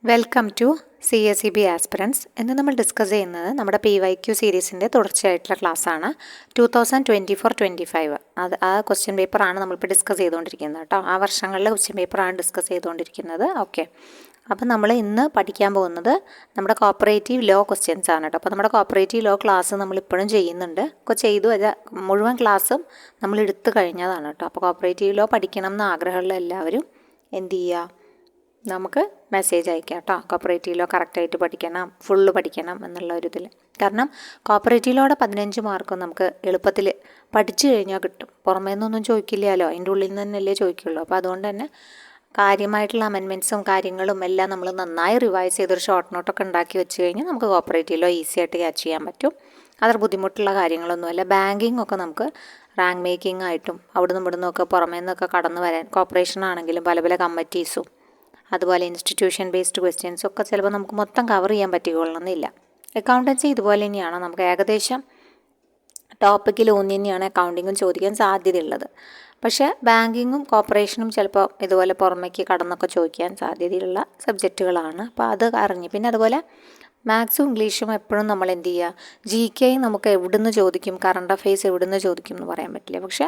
Welcome to CSEB aspirants. ഇന്ന് നമ്മൾ discuss ചെയ്യുന്നത് നമ്മുടെ PYQ സീരീസിൻ്റെ തുടർച്ചയായിട്ടുള്ള ക്ലാസ്സാണ്. 2024-25 ആ ക്വസ്റ്റ്യൻ പേപ്പറാണ് നമ്മളിപ്പോൾ ഡിസ്കസ് ചെയ്തുകൊണ്ടിരിക്കുന്നത് കേട്ടോ. ആ വർഷങ്ങളിലെ ക്വസ്റ്റ്യൻ പേപ്പറാണ് ഡിസ്കസ് ചെയ്തുകൊണ്ടിരിക്കുന്നത്. ഓക്കെ, അപ്പോൾ നമ്മൾ ഇന്ന് പഠിക്കാൻ പോകുന്നത് നമ്മുടെ കോപ്പറേറ്റീവ് ലോ ക്വസ്റ്റ്യൻസ് ആണ് കേട്ടോ. അപ്പോൾ നമ്മുടെ കോപ്പറേറ്റീവ് ലോ ക്ലാസ് നമ്മളിപ്പോഴും ചെയ്യുന്നുണ്ട്. ചെയ്തു മുഴുവൻ ക്ലാസ്സും നമ്മൾ എടുത്തു കഴിഞ്ഞതാണ് കേട്ടോ. അപ്പോൾ കോപ്പറേറ്റീവ് ലോ പഠിക്കണം എന്ന് ആഗ്രഹമുള്ള എല്ലാവരും എന്ത് ചെയ്യുക, നമുക്ക് മെസ്സേജ് അയക്കാം കേട്ടോ. കോപ്പറേറ്റീവ് ലോ കറക്റ്റായിട്ട് പഠിക്കണം, ഫുള്ള് പഠിക്കണം എന്നുള്ള ഒരു ഇതിൽ. കാരണം കോപ്പറേറ്റീവ് ലോയുടെ 15 മാർക്കും നമുക്ക് എളുപ്പത്തിൽ പഠിച്ചു കഴിഞ്ഞാൽ കിട്ടും. പുറമേ നിന്നൊന്നും ചോദിക്കില്ലല്ലോ, അതിൻ്റെ ഉള്ളിൽ നിന്ന് തന്നെയല്ലേ ചോദിക്കുള്ളൂ. അപ്പോൾ അതുകൊണ്ട് തന്നെ കാര്യമായിട്ടുള്ള അമെൻമെൻറ്റ്സും കാര്യങ്ങളും എല്ലാം നമ്മൾ നന്നായി റിവൈസ് ചെയ്തൊരു ഷോർട്ട് നോട്ടൊക്കെ ഉണ്ടാക്കി വെച്ച് കഴിഞ്ഞാൽ നമുക്ക് കോപ്പറേറ്റീവ് ലോ ഈസി ആയിട്ട് ക്യാച്ച് ചെയ്യാൻ പറ്റും. അത്ര ബുദ്ധിമുട്ടുള്ള കാര്യങ്ങളൊന്നുമല്ല. ബാങ്കിങ് ഒക്കെ നമുക്ക് റാങ്ക് മേക്കിംഗ് ആയിട്ടും അവിടുന്ന് ഇവിടുന്നൊക്കെ പുറമേ നിന്നൊക്കെ കടന്നു വരാൻ, കോർപ്പറേഷൻ ആണെങ്കിലും പല പല കമ്മിറ്റീസും അതുപോലെ ഇൻസ്റ്റിറ്റ്യൂഷൻ ബേസ്ഡ് ക്വസ്റ്റ്യൻസ് ഒക്കെ ചിലപ്പോൾ നമുക്ക് മൊത്തം കവർ ചെയ്യാൻ പറ്റിക്കൊള്ളണമെന്നില്ല. അക്കൗണ്ടൻസി ഇതുപോലെ തന്നെയാണ്, നമുക്ക് ഏകദേശം ടോപ്പിക്കിൽ ഊന്നി തന്നെയാണ് അക്കൗണ്ടിങ്ങും ചോദിക്കാൻ സാധ്യതയുള്ളത്. പക്ഷേ ബാങ്കിങ്ങും കോർപ്പറേഷനും ചിലപ്പോൾ ഇതുപോലെ പുറമേക്ക് കടന്നൊക്കെ ചോദിക്കാൻ സാധ്യതയുള്ള സബ്ജക്റ്റുകളാണ്. അപ്പോൾ അത് അറിഞ്ഞ് പിന്നെ അതുപോലെ മാത്സും ഇംഗ്ലീഷും എപ്പോഴും നമ്മൾ എന്ത് ചെയ്യുക, GK നമുക്ക് എവിടുന്ന് ചോദിക്കും, കറണ്ട് അഫെയർസ് എവിടുന്ന് ചോദിക്കും എന്ന് പറയാൻ പറ്റില്ല. പക്ഷേ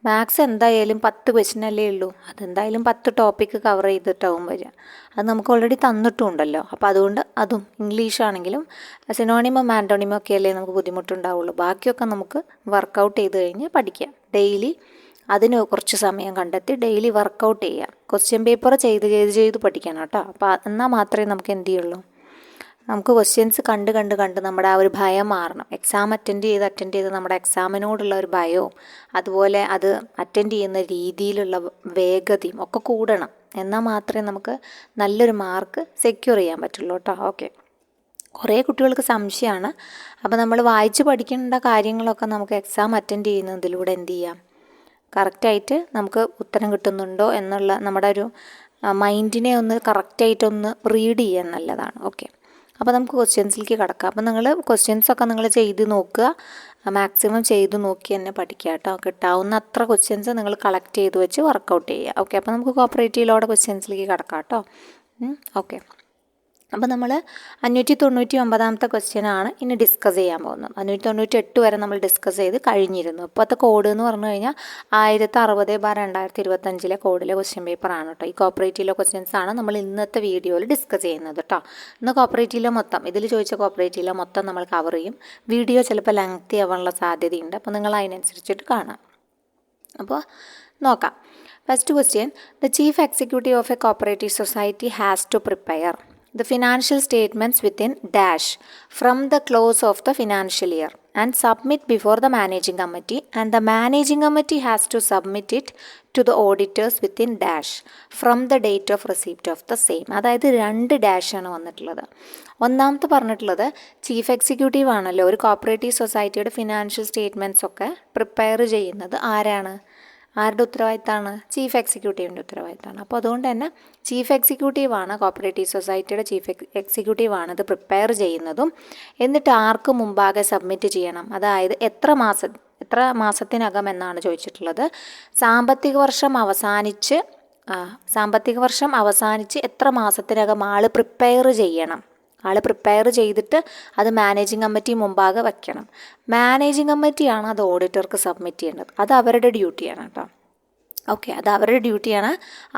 മാത്സ് എന്തായാലും 10 ക്വസ്റ്റ്യനല്ലേ ഉള്ളൂ. അതെന്തായാലും 10 ടോപ്പിക്ക് കവർ ചെയ്തിട്ടാവും വരിക. അത് നമുക്ക് ഓൾറെഡി തന്നിട്ടുണ്ടല്ലോ. അപ്പോൾ അതുകൊണ്ട് അതും ഇംഗ്ലീഷാണെങ്കിലും സിനോണിമം ആൻറ്റോണിമം ഒക്കെ അല്ലേ നമുക്ക് ബുദ്ധിമുട്ടുണ്ടാവുള്ളൂ. ബാക്കിയൊക്കെ നമുക്ക് വർക്കൗട്ട് ചെയ്ത് കഴിഞ്ഞ് പഠിക്കാം. ഡെയിലി അതിന് കുറച്ച് സമയം കണ്ടെത്തി ഡെയിലി വർക്കൗട്ട് ചെയ്യാം. ക്വസ്റ്റ്യൻ പേപ്പർ ചെയ്ത് പഠിക്കണം കേട്ടോ. അപ്പോൾ എന്നാൽ മാത്രമേ നമുക്ക് എന്ത് ചെയ്യുള്ളൂ, നമുക്ക് ക്വസ്റ്റ്യൻസ് കണ്ട് നമ്മുടെ ആ ഒരു ഭയം മാറണം. എക്സാം അറ്റൻഡ് ചെയ്ത് നമ്മുടെ എക്സാമിനോടുള്ള ഒരു ഭയവും അതുപോലെ അത് അറ്റൻഡ് ചെയ്യുന്ന രീതിയിലുള്ള വേഗതയും ഒക്കെ കൂടണം. എന്നാൽ മാത്രമേ നമുക്ക് നല്ലൊരു മാർക്ക് സെക്യൂർ ചെയ്യാൻ പറ്റുള്ളൂ കേട്ടോ. ഓക്കെ, കുറേ കുട്ടികൾക്ക് സംശയമാണ്. അപ്പോൾ നമ്മൾ വായിച്ച് പഠിക്കേണ്ട കാര്യങ്ങളൊക്കെ നമുക്ക് എക്സാം അറ്റൻഡ് ചെയ്യുന്നതിലൂടെ എന്ത് ചെയ്യാം, കറക്റ്റായിട്ട് നമുക്ക് ഉത്തരം കിട്ടുന്നുണ്ടോ എന്നുള്ള നമ്മുടെ ഒരു മൈൻഡിനെ ഒന്ന് കറക്റ്റായിട്ടൊന്ന് റീഡ് ചെയ്യാൻ നല്ലതാണ്. ഓക്കെ, അപ്പോൾ നമുക്ക് ക്വസ്റ്റ്യൻസിലേക്ക് കിടക്കാം. അപ്പോൾ നിങ്ങൾ ക്വസ്റ്റ്യൻസൊക്കെ നിങ്ങൾ ചെയ്ത് നോക്കുക, മാക്സിമം ചെയ്ത് നോക്കി തന്നെ പഠിക്കുക കേട്ടോ. കിട്ടാവുന്ന അത്ര ക്വസ്റ്റ്യൻസ് നിങ്ങൾ കളക്ട് ചെയ്ത് വെച്ച് വർക്കൗട്ട് ചെയ്യുക. ഓക്കെ, അപ്പോൾ നമുക്ക് കോപ്പറേറ്റീവ് ലോയുടെ ക്വസ്റ്റ്യൻസിലേക്ക് കിടക്കാം കേട്ടോ. ഓക്കെ, അപ്പോൾ നമ്മൾ 599-ാമത്തെ ക്വസ്റ്റ്യനാണ് ഇനി ഡിസ്കസ് ചെയ്യാൻ പോകുന്നത്. 598 വരെ നമ്മൾ ഡിസ്കസ് ചെയ്ത് കഴിഞ്ഞിരുന്നു. ഇപ്പോഴത്തെ കോഡ് എന്ന് പറഞ്ഞു കഴിഞ്ഞാൽ 1060/2025 കോഡിലെ ക്വസ്റ്റ്യൻ പേപ്പറാണ് കേട്ടോ. ഈ കോപ്പറേറ്റീവ് ലോ ക്വസ്റ്റ്യൻസ് ആണ് നമ്മൾ ഇന്നത്തെ വീഡിയോയിൽ ഡിസ്കസ് ചെയ്യുന്നത് കേട്ടോ. ഇന്ന് കോപ്പറേറ്റീവ് ലോ മൊത്തം, ഇതിൽ ചോദിച്ച കോപ്പറേറ്റീവ് ലോ മൊത്തം നമ്മൾ കവർ ചെയ്യും. വീഡിയോ ചിലപ്പോൾ ലെങ്തി ആവാനുള്ള സാധ്യതയുണ്ട്. അപ്പോൾ നിങ്ങൾ അതിനനുസരിച്ചിട്ട് കാണാം. അപ്പോൾ നോക്കാം. First question, the chief executive of a cooperative society has to prepare the financial statements within dash from the close of the financial year and submit before the managing committee, and the managing committee has to submit it to the auditors within dash from the date of receipt of the same. അതായത് 2 ഡാഷാണ് വന്നിട്ടുള്ളത്. ഒന്നാമത്തെ പറഞ്ഞിട്ടുള്ളത് chief executive ആണല്ലോ, ഒരു cooperative സൊസൈറ്റിയുടെ financial statements ഒക്കെ prepare ചെയ്യുന്നത് ആരാണ്, ആരുടെ ഉത്തരവാദിത്തമാണ്, ചീഫ് എക്സിക്യൂട്ടീവിൻ്റെ ഉത്തരവാദിത്തമാണ്. അപ്പോൾ അതുകൊണ്ട് തന്നെ ചീഫ് എക്സിക്യൂട്ടീവാണ്, കോപ്പറേറ്റീവ് സൊസൈറ്റിയുടെ ചീഫ് എക്സിക്യൂട്ടീവാണ് ഇത് പ്രിപ്പയർ ചെയ്യുന്നതും. എന്നിട്ട് ആർക്ക് മുമ്പാകെ സബ്മിറ്റ് ചെയ്യണം, അതായത് എത്ര മാസത്തിനകം എന്നാണ് ചോദിച്ചിട്ടുള്ളത്. സാമ്പത്തിക വർഷം അവസാനിച്ച് എത്ര മാസത്തിനകം ആൾ പ്രിപ്പയർ ചെയ്യണം. പ്രിപ്പയർ ചെയ്തിട്ട് അത് മാനേജിങ് കമ്മിറ്റി മുമ്പാകെ വയ്ക്കണം. മാനേജിങ് കമ്മിറ്റിയാണ് അത് ഓഡിറ്റർക്ക് സബ്മിറ്റ് ചെയ്യേണ്ടത്. അത് അവരുടെ ഡ്യൂട്ടിയാണ് കേട്ടോ. ഓക്കെ, അത് അവരുടെ ഡ്യൂട്ടിയാണ്.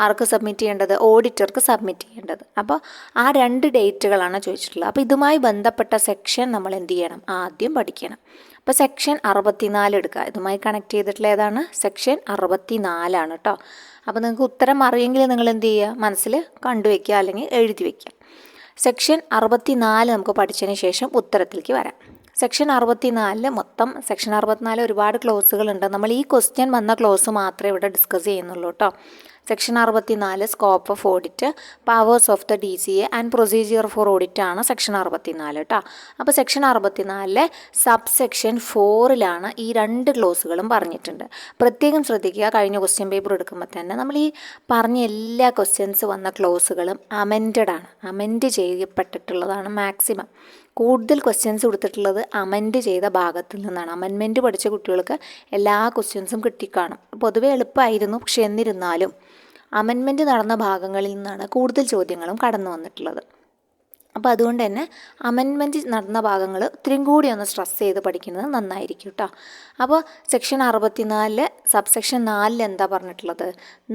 ആർക്ക് സബ്മിറ്റ് ചെയ്യേണ്ടത്, ഓഡിറ്റർക്ക് സബ്മിറ്റ് ചെയ്യേണ്ടത്. അപ്പോൾ ആ 2 ഡേറ്റുകളാണ് ചോദിച്ചിട്ടുള്ളത്. അപ്പോൾ ഇതുമായി ബന്ധപ്പെട്ട സെക്ഷൻ നമ്മൾ എന്ത് ചെയ്യണം, ആദ്യം പഠിക്കണം. അപ്പോൾ സെക്ഷൻ 64 എടുക്കുക. ഇതുമായി കണക്ട് ചെയ്തിട്ടുള്ള ഏതാണ്, സെക്ഷൻ 64 കേട്ടോ. അപ്പോൾ നിങ്ങൾക്ക് ഉത്തരം അറിയെങ്കിൽ നിങ്ങൾ എന്ത് ചെയ്യുക, മനസ്സിൽ കണ്ടുവയ്ക്കുക അല്ലെങ്കിൽ എഴുതി വയ്ക്കുക. സെക്ഷൻ 64 നമുക്ക് പഠിച്ചതിന് ശേഷം ഉത്തരത്തിലേക്ക് വരാം. സെക്ഷൻ 64 മൊത്തം, സെക്ഷൻ 64 ഒരുപാട് ക്ലോസുകളുണ്ട്. നമ്മൾ ഈ ക്വസ്റ്റ്യൻ വന്ന ക്ലോസ് മാത്രമേ ഇവിടെ ഡിസ്കസ് ചെയ്യുന്നുള്ളൂ കേട്ടോ. Section 64 scope of audit, powers of the DCA and procedure for audit ആണ് സെക്ഷൻ 64 കേട്ടോ. അപ്പോൾ സെക്ഷൻ 64 സബ് സെക്ഷൻ 4 ഈ 2 ക്ലോസുകളും പറഞ്ഞിട്ടുണ്ട്. പ്രത്യേകം ശ്രദ്ധിക്കുക, കഴിഞ്ഞ ക്വസ്റ്റ്യൻ പേപ്പർ എടുക്കുമ്പോൾ തന്നെ നമ്മൾ ഈ പറഞ്ഞ എല്ലാ ക്വസ്റ്റ്യൻസ് വന്ന ക്ലോസുകളും അമെൻഡ് ചെയ്യപ്പെട്ടിട്ടുള്ളതാണ്. മാക്സിമം കൂടുതൽ ക്വസ്റ്റ്യൻസ് കൊടുത്തിട്ടുള്ളത് അമെൻഡ് ചെയ്ത ഭാഗത്തിൽ നിന്നാണ്. അമെൻമെൻറ്റ് പഠിച്ച കുട്ടികൾക്ക് എല്ലാ ക്വസ്റ്റ്യൻസും കിട്ടിക്കാണും. പൊതുവെ എളുപ്പമായിരുന്നു, പക്ഷെ എന്നിരുന്നാലും അമെൻമെൻറ്റ് നടന്ന ഭാഗങ്ങളിൽ നിന്നാണ് കൂടുതൽ ചോദ്യങ്ങളും കടന്നു വന്നിട്ടുള്ളത്. അപ്പോൾ അതുകൊണ്ട് തന്നെ അമെൻമെൻറ്റ് നടന്ന ഭാഗങ്ങൾ ഇത്രയും കൂടി ഒന്ന് സ്ട്രെസ് ചെയ്ത് പഠിക്കുന്നത് നന്നായിരിക്കും കേട്ടോ. അപ്പോൾ സെക്ഷൻ 64 സബ്സെക്ഷൻ 4 എന്താ പറഞ്ഞിട്ടുള്ളത്?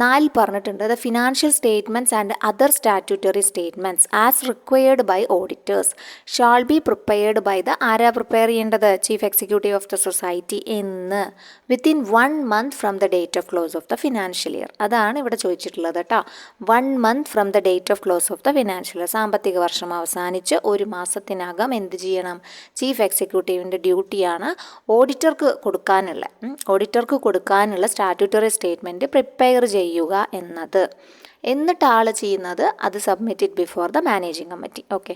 4 പറഞ്ഞിട്ടുണ്ട്, the financial statements and other statutory statements as required by auditors shall be prepared by ആരാ പ്രിപ്പയർ ചെയ്യേണ്ടത്? Chief executive of the society എന്ന് within 1 month from the date of close of the financial year. അതാണ് ഇവിടെ ചോദിച്ചിട്ടുള്ളത് കേട്ടോ. 1 month from the date of close of the financial year. സാമ്പത്തിക വർഷം അവസാനിച്ച് 1 മാസത്തിനകം എന്ത് ചെയ്യണം? ചീഫ് എക്സിക്യൂട്ടീവിൻ്റെ ഡ്യൂട്ടിയാണ് ഓഡിറ്റർക്ക് കൊടുക്കാനുള്ള സ്റ്റാറ്റ്യൂട്ടറി സ്റ്റേറ്റ്മെൻറ്റ് പ്രിപ്പയർ ചെയ്യുക എന്നത്. എന്നിട്ട് ആൾ ചെയ്യുന്നത് അത് submitted before the managing committee. Okay,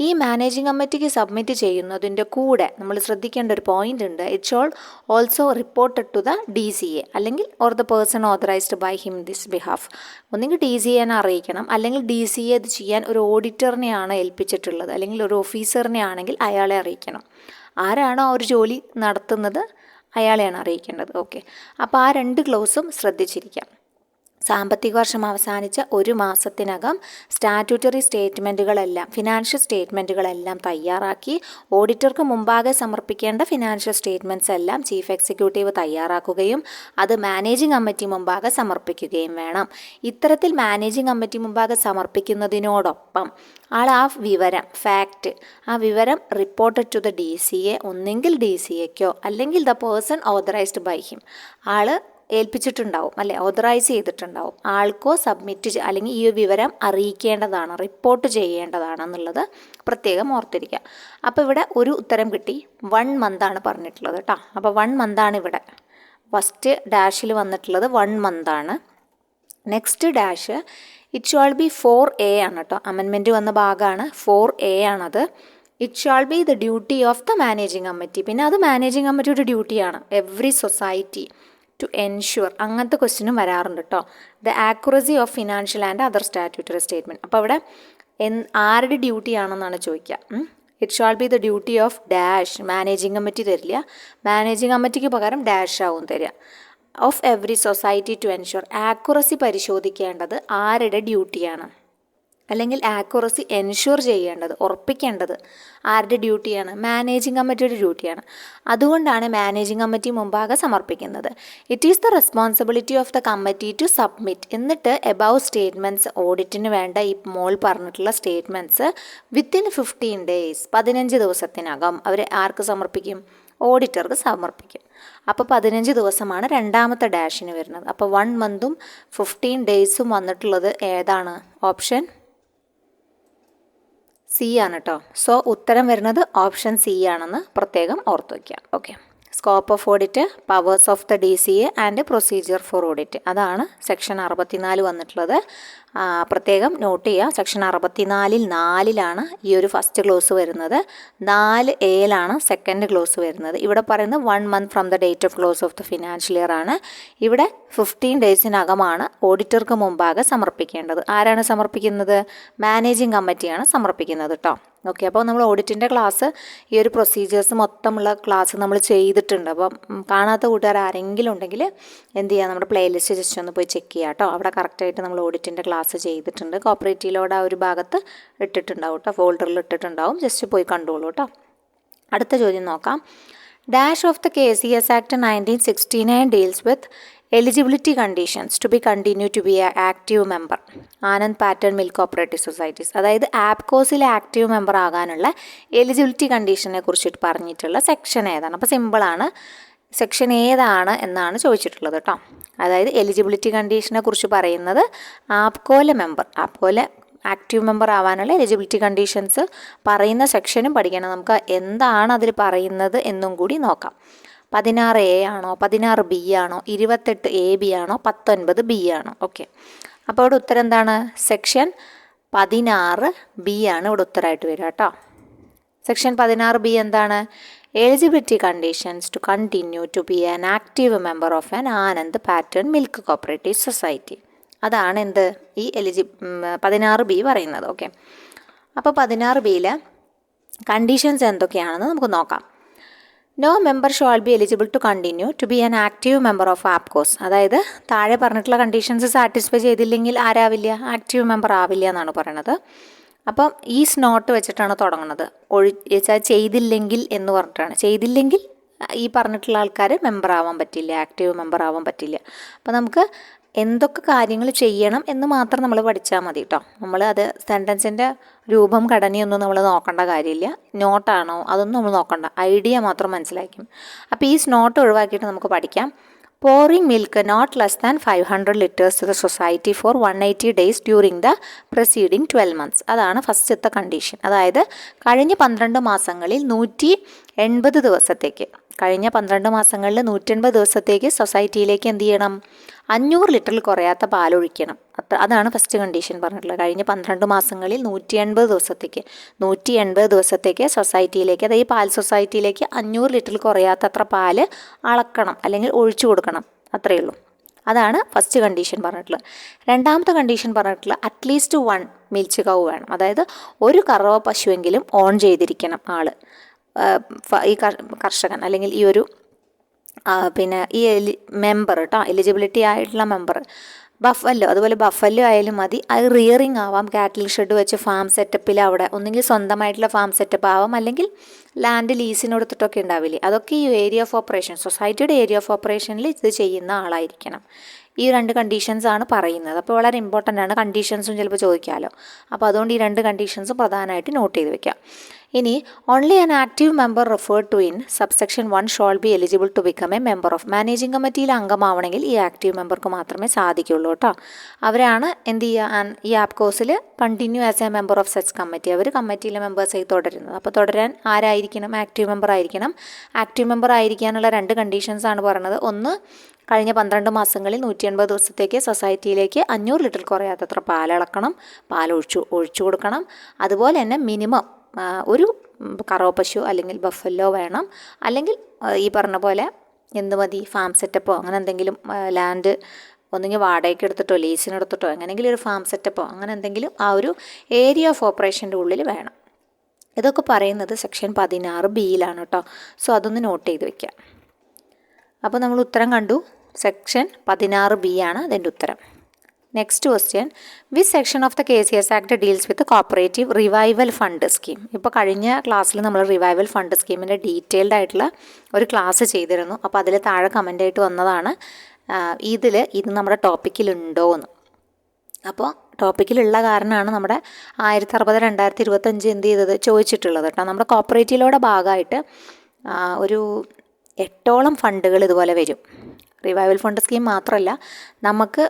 ഈ മാനേജിങ് കമ്മിറ്റിക്ക് സബ്മിറ്റ് ചെയ്യുന്നതിൻ്റെ കൂടെ നമ്മൾ ശ്രദ്ധിക്കേണ്ട ഒരു പോയിന്റ് ഉണ്ട്. It shall also reported to the DCA അല്ലെങ്കിൽ or the person authorised by him this behalf. ഒന്നുകിൽ DCA അറിയിക്കണം, അല്ലെങ്കിൽ DCA ഇത് ചെയ്യാൻ ഒരു ഓഡിറ്ററിനെയാണ് ഏൽപ്പിച്ചിട്ടുള്ളത്, അല്ലെങ്കിൽ ഒരു ഓഫീസറിനെ ആണെങ്കിൽ അയാളെ അറിയിക്കണം. ആരാണോ ആ ഒരു ജോലി നടത്തുന്നത് അയാളെയാണ് അറിയിക്കേണ്ടത്. ഓക്കെ, അപ്പോൾ ആ 2 ക്ലോസും ശ്രദ്ധിച്ചിരിക്കാം. സാമ്പത്തിക വർഷം അവസാനിച്ച 1 മാസത്തിനകം സ്റ്റാറ്റ്യൂട്ടറി സ്റ്റേറ്റ്മെൻറ്റുകളെല്ലാം, ഫിനാൻഷ്യൽ സ്റ്റേറ്റ്മെൻറ്റുകളെല്ലാം തയ്യാറാക്കി ഓഡിറ്റർക്ക് മുമ്പാകെ സമർപ്പിക്കേണ്ട ഫിനാൻഷ്യൽ സ്റ്റേറ്റ്മെൻറ്റ്സ് എല്ലാം ചീഫ് എക്സിക്യൂട്ടീവ് തയ്യാറാക്കുകയും അത് മാനേജിങ് കമ്മിറ്റി മുമ്പാകെ സമർപ്പിക്കുകയും വേണം. ഇത്തരത്തിൽ മാനേജിങ് കമ്മിറ്റി മുമ്പാകെ സമർപ്പിക്കുന്നതിനോടൊപ്പം ആ വിവരം, ഫാക്റ്റ്, ആ വിവരം റിപ്പോർട്ടഡ് ടു ദ DCA, ഒന്നെങ്കിൽ DCAക്കോ അല്ലെങ്കിൽ the person authorised by him, ഏൽപ്പിച്ചിട്ടുണ്ടാവും അല്ലെ, ഓതറൈസ് ചെയ്തിട്ടുണ്ടാവും, ആൾക്കോ സബ്മിറ്റ് അല്ലെങ്കിൽ ഈ വിവരം അറിയിക്കേണ്ടതാണ്, റിപ്പോർട്ട് ചെയ്യേണ്ടതാണെന്നുള്ളത് പ്രത്യേകം ഓർത്തിരിക്കുക. അപ്പോൾ ഇവിടെ ഒരു ഉത്തരം കിട്ടി. 1 month പറഞ്ഞിട്ടുള്ളത് കേട്ടോ. അപ്പോൾ 1 month ഇവിടെ ഫസ്റ്റ് ഡാഷിൽ വന്നിട്ടുള്ളത് 1 month. Next dash it shall B 4A ആണ് കേട്ടോ. അമെൻമെൻറ്റ് വന്ന ഭാഗമാണ്, 4A ആണത്. It shall be the duty of the managing committee. പിന്നെ അത് മാനേജിങ് കമ്മിറ്റിയുടെ ഡ്യൂട്ടിയാണ്. എവ്രി സൊസൈറ്റി ടു എൻഷുർ, അങ്ങനത്തെ ക്വസ്റ്റ്യനും വരാറുണ്ട് കേട്ടോ. The accuracy of financial and other statutory statement. അപ്പോൾ അവിടെ ആരുടെ ഡ്യൂട്ടി ആണെന്നാണ് ചോദിക്കുക. It shall be the duty of dash. Managing committee തരില്ല, മാനേജിങ് കമ്മിറ്റിക്ക് പകരം ഡാഷ് ആവും തരിക. Of every society to ensure, accuracy പരിശോധിക്കേണ്ടത് ആരുടെ ഡ്യൂട്ടിയാണ്, അല്ലെങ്കിൽ ആക്യുറസി എൻഷുർ ചെയ്യേണ്ടത്, ഉറപ്പിക്കേണ്ടത് ആരുടെ ഡ്യൂട്ടിയാണ്? മാനേജിങ് കമ്മിറ്റിയുടെ ഡ്യൂട്ടിയാണ്. അതുകൊണ്ടാണ് മാനേജിങ് കമ്മിറ്റി മുമ്പാകെ സമർപ്പിക്കുന്നത്. It is the responsibility of the committee to submit. എന്നിട്ട് എബവ് സ്റ്റേറ്റ്മെൻറ്റ്സ്, ഓഡിറ്റിന് വേണ്ട ഈ മോൾ പറഞ്ഞിട്ടുള്ള സ്റ്റേറ്റ്മെൻറ്റ്സ് വിത്തിൻ 15 days, 15 ദിവസത്തിനകം അവർ ആർക്ക് സമർപ്പിക്കും? ഓഡിറ്റർക്ക് സമർപ്പിക്കും. അപ്പോൾ 15 ദിവസമാണ് രണ്ടാമത്തെ ഡാഷിന് വരുന്നത്. അപ്പോൾ 1 month 15 days വന്നിട്ടുള്ളത് ഏതാണ്? ഓപ്ഷൻ C ആണ് കേട്ടോ. സോ ഉത്തരം വരുന്നത് ഓപ്ഷൻ C ആണെന്ന് പ്രത്യേകം ഓർത്ത് വയ്ക്കുക. Okay, scope of audit, powers of the DCA and procedure for audit, അതാണ് സെക്ഷൻ 64 വന്നിട്ടുള്ളത്. പ്രത്യേകം നോട്ട് ചെയ്യുക. സെക്ഷൻ 64 4 ഈ ഒരു ഫസ്റ്റ് ക്ലോസ് വരുന്നത്, 4A സെക്കൻഡ് ക്ലോസ് വരുന്നത്. ഇവിടെ പറയുന്നത് 1 month from the date of close of the financial year ആണ്. ഇവിടെ 15 daysനകമാണ് ഓഡിറ്റർക്ക് മുമ്പാകെ സമർപ്പിക്കേണ്ടത്. ആരാണ് സമർപ്പിക്കുന്നത്? മാനേജിങ് കമ്മിറ്റിയാണ് സമർപ്പിക്കുന്നത് കേട്ടോ. ഓക്കെ, അപ്പോൾ നമ്മൾ ഓഡിറ്റിൻ്റെ ക്ലാസ്, ഈ ഒരു പ്രൊസീജിയേഴ്സ് മൊത്തമുള്ള ക്ലാസ് നമ്മൾ ചെയ്തിട്ടുണ്ട്. അപ്പം കാണാത്ത കൂട്ടുകാർ ആരെങ്കിലും ഉണ്ടെങ്കിൽ എന്ത് ചെയ്യുക, നമ്മുടെ പ്ലേലിസ്റ്റ് ജസ്റ്റ് ഒന്ന് പോയി ചെക്ക് ചെയ്യുക കേട്ടോ. അവിടെ കറക്റ്റായിട്ട് നമ്മൾ ഓഡിറ്റിൻ്റെ ക്ലാസ് ചെയ്തിട്ടുണ്ട്. കോപ്പറേറ്റീവിലോട് ആ ഒരു ഭാഗത്ത് ഇട്ടിട്ടുണ്ടാവും കേട്ടോ, ഫോൾഡറിൽ ഇട്ടിട്ടുണ്ടാവും. ജസ്റ്റ് പോയി കണ്ടോളൂ കേട്ടോ. അടുത്ത ചോദ്യം നോക്കാം. Dash of the KCS Act 1969 deals with eligibility conditions to be continue to be a active member Anand pattern milk cooperative societies. അതായത് ആപ്കോസിലെ ആക്റ്റീവ് മെമ്പർ ആകാനുള്ള എലിജിബിലിറ്റി കണ്ടീഷനെ കുറിച്ചിട്ട് പറഞ്ഞിട്ടുള്ള സെക്ഷൻ ഏതാണ്? അപ്പോൾ സിമ്പിളാണ്, സെക്ഷൻ ഏതാണ് എന്നാണ് ചോദിച്ചിട്ടുള്ളത് കേട്ടോ. അതായത് എലിജിബിലിറ്റി കണ്ടീഷനെ കുറിച്ച് പറയുന്നത് ആപ്കോലെ ആക്റ്റീവ് മെമ്പർ ആവാനുള്ള എലിജിബിലിറ്റി കണ്ടീഷൻസ് പറയുന്ന സെക്ഷനും പഠിക്കണം. നമുക്ക് എന്താണ് അതിൽ പറയുന്നത് എന്നും കൂടി നോക്കാം. 16A ആണോ, 16B ആണോ, 28AB ആണോ, 19B ആണോ? ഓക്കെ, അപ്പോൾ ഇവിടെ ഉത്തരം എന്താണ്? സെക്ഷൻ 16B ആണ് ഇവിടെ ഉത്തരമായിട്ട് വരിക കേട്ടോ. സെക്ഷൻ 16B എന്താണ്? Eligibility conditions to continue to be an active member of an Anand pattern milk cooperative society. അതാണ് എന്ത് ഈ 16B പറയുന്നത്. ഓക്കെ, അപ്പോൾ 16Bയിലെ കണ്ടീഷൻസ് എന്തൊക്കെയാണെന്ന് നമുക്ക് നോക്കാം. No member shall be eligible to continue to be an active member of APCOS. അതായത് താഴെ പറഞ്ഞിട്ടുള്ള കണ്ടീഷൻസ് സാറ്റിസ്ഫൈ ചെയ്തില്ലെങ്കിൽ ആരാവില്ല, ആക്റ്റീവ് മെമ്പർ ആവില്ല എന്നാണ് പറയണത്. അപ്പം ഈസ് നോട്ട് വെച്ചിട്ടാണ് തുടങ്ങുന്നത്. ചെയ്തില്ലെങ്കിൽ എന്ന് പറഞ്ഞിട്ടാണ്. ചെയ്തില്ലെങ്കിൽ ഈ പറഞ്ഞിട്ടുള്ള ആൾക്കാർ മെമ്പർ ആവാൻ പറ്റില്ല, ആക്റ്റീവ് മെമ്പർ ആവാൻ പറ്റില്ല. അപ്പോൾ നമുക്ക് എന്തൊക്കെ കാര്യങ്ങൾ ചെയ്യണം എന്ന് മാത്രം നമ്മൾ പഠിച്ചാൽ മതി കേട്ടോ. നമ്മൾ അത് സെൻറ്റൻസിൻ്റെ രൂപം ഘടനയൊന്നും നമ്മൾ നോക്കേണ്ട കാര്യമില്ല. നോട്ടാണോ അതൊന്നും നമ്മൾ നോക്കണ്ട, ഐഡിയ മാത്രം മനസ്സിലാക്കും. അപ്പോൾ ഈ നോട്ട് ഒഴിവാക്കിയിട്ട് നമുക്ക് പഠിക്കാം. pouring milk not less than 500 liters to the society for 180 days during the preceding 12 months. അതാണ് ഫസ്റ്റത്തെ കണ്ടീഷൻ. അതായത് കഴിഞ്ഞ 12 മാസങ്ങളിൽ 180 ദിവസത്തേക്ക്, കഴിഞ്ഞ 12 മാസങ്ങളിൽ 180 ദിവസത്തേക്ക് സൊസൈറ്റിയിലേക്ക് എന്ത് ചെയ്യണം, 500 ലിറ്ററിൽ കുറയാത്ത പാലൊഴിക്കണം. അതാണ് ഫസ്റ്റ് കണ്ടീഷൻ പറഞ്ഞിട്ടുള്ളത്. കഴിഞ്ഞ 12 മാസങ്ങളിൽ 180 ദിവസത്തേക്ക് സൊസൈറ്റിയിലേക്ക്, അതായത് ഈ പാൽ സൊസൈറ്റിയിലേക്ക് 500 ലിറ്ററിൽ കുറയാത്ത അത്ര പാല് അളക്കണം അല്ലെങ്കിൽ ഒഴിച്ചു കൊടുക്കണം. അത്രയേ ഉള്ളൂ. അതാണ് ഫസ്റ്റ് കണ്ടീഷൻ പറഞ്ഞിട്ടുള്ളത്. രണ്ടാമത്തെ കണ്ടീഷൻ പറഞ്ഞിട്ടുള്ളത് അറ്റ്ലീസ്റ്റ് 1 മിൽച്ച് കൗ വേണം. അതായത് ഒരു കറവ പശുവെങ്കിലും ഓൺ ചെയ്തിരിക്കണം ആൾ, ഈ കർഷകൻ അല്ലെങ്കിൽ ഈ ഒരു പിന്നെ ഈ മെമ്പർ കേട്ടോ, എലിജിബിലിറ്റി ആയിട്ടുള്ള മെമ്പർ. ബഫല്ലോ, അതുപോലെ ബഫല്ലോ ആയാലും മതി. അത് റിയറിങ് ആവാം, കാറ്റിൽ ഷെഡ് വെച്ച് ഫാം സെറ്റപ്പിൽ അവിടെ ഒന്നെങ്കിൽ സ്വന്തമായിട്ടുള്ള ഫാം സെറ്റപ്പ് ആവാം, അല്ലെങ്കിൽ ലാൻഡ് ലീസിന് കൊടുത്തിട്ടൊക്കെ ഉണ്ടാവില്ലേ, അതൊക്കെ ഈ ഏരിയ ഓഫ് ഓപ്പറേഷൻ, സൊസൈറ്റിയുടെ ഏരിയ ഓഫ് ഓപ്പറേഷനിൽ ഇത് ചെയ്യുന്ന ആളായിരിക്കണം. ഈ 2 കണ്ടീഷൻസാണ് പറയുന്നത്. അപ്പോൾ വളരെ ഇമ്പോർട്ടൻ്റ് ആണ്. കണ്ടീഷൻസും ചിലപ്പോൾ ചോദിക്കാമല്ലോ. അപ്പോൾ അതുകൊണ്ട് ഈ 2 കണ്ടീഷൻസും പ്രധാനമായിട്ട് നോട്ട് ചെയ്ത് വെക്കാം. ഇനി only an active member referred to in subsection 1 shall be eligible to become a member of. Managing കമ്മിറ്റിയിൽ അംഗമാവണമെങ്കിൽ ഈ ആക്റ്റീവ് മെമ്പർക്ക് മാത്രമേ സാധിക്കുള്ളൂ കേട്ടോ. അവരാണ് എന്ത് ചെയ്യുക, ഈ ആപ്കോസിൽ continue as a member of such committee. അവർ കമ്മിറ്റിയിലെ മെമ്പേഴ്സായി തുടരുന്നത്. അപ്പോൾ തുടരാൻ ആരായിരിക്കണം, ആക്റ്റീവ് മെമ്പർ ആയിരിക്കണം. ആക്റ്റീവ് മെമ്പർ ആയിരിക്കാനുള്ള 2 കണ്ടീഷൻസാണ് പറയുന്നത്. ഒന്ന്, കഴിഞ്ഞ 12 മാസങ്ങളിൽ 180 ദിവസത്തേക്ക് സൊസൈറ്റിയിലേക്ക് 500 ലിറ്റർ കുറയാത്തത്ര പാലളക്കണം, ഒഴിച്ചു കൊടുക്കണം. അതുപോലെ തന്നെ മിനിമം ഒരു കറവ പശു അല്ലെങ്കിൽ ബഫല്ലോ വേണം, അല്ലെങ്കിൽ ഈ പറഞ്ഞ പോലെ എന്ത് മതി, ഫാം സെറ്റപ്പോ അങ്ങനെ എന്തെങ്കിലും, ലാൻഡ് ഒന്നെങ്കിൽ വാടകയ്ക്ക് എടുത്തിട്ടോ ലീസിനെടുത്തിട്ടോ എങ്ങനെയെങ്കിലും ഒരു ഫാം സെറ്റപ്പോ അങ്ങനെ എന്തെങ്കിലും ആ ഒരു ഏരിയ ഓഫ് ഓപ്പറേഷൻ്റെ ഉള്ളിൽ വേണം. ഇതൊക്കെ പറയുന്നത് സെക്ഷൻ 16B കേട്ടോ. സോ അതൊന്ന് നോട്ട് ചെയ്ത് വെക്കാം. അപ്പോൾ നമ്മൾ ഉത്തരം കണ്ടു. സെക്ഷൻ 16B ആണ് അതിൻ്റെ ഉത്തരം. Next question, which section of the KCS act deals with cooperative revival fund scheme. ഇപ്പോൾ കഴിഞ്ഞ ക്ലാസ്സിൽ നമ്മൾ റിവൈവൽ ഫണ്ട് സ്കീമിൻ്റെ ഡീറ്റെയിൽഡ് ആയിട്ടുള്ള ഒരു ക്ലാസ് ചെയ്തിരുന്നു. അപ്പോൾ അതിൽ താഴെ കമൻ്റായിട്ട് വന്നതാണ് ഇത് നമ്മുടെ ടോപ്പിക്കിലുണ്ടോ എന്ന്. അപ്പോൾ ടോപ്പിക്കിലുള്ള കാരണമാണ് നമ്മുടെ 1060/2025 എന്ത് ചെയ്തത് ചോദിച്ചിട്ടുള്ളത് കേട്ടോ. നമ്മുടെ കോപ്പറേറ്റീവിലൂടെ ഭാഗമായിട്ട് ഒരു 8ഓളം ഫണ്ടുകൾ ഇതുപോലെ വരും. റിവൈവൽ ഫണ്ട് സ്കീം മാത്രമല്ല, നമുക്ക്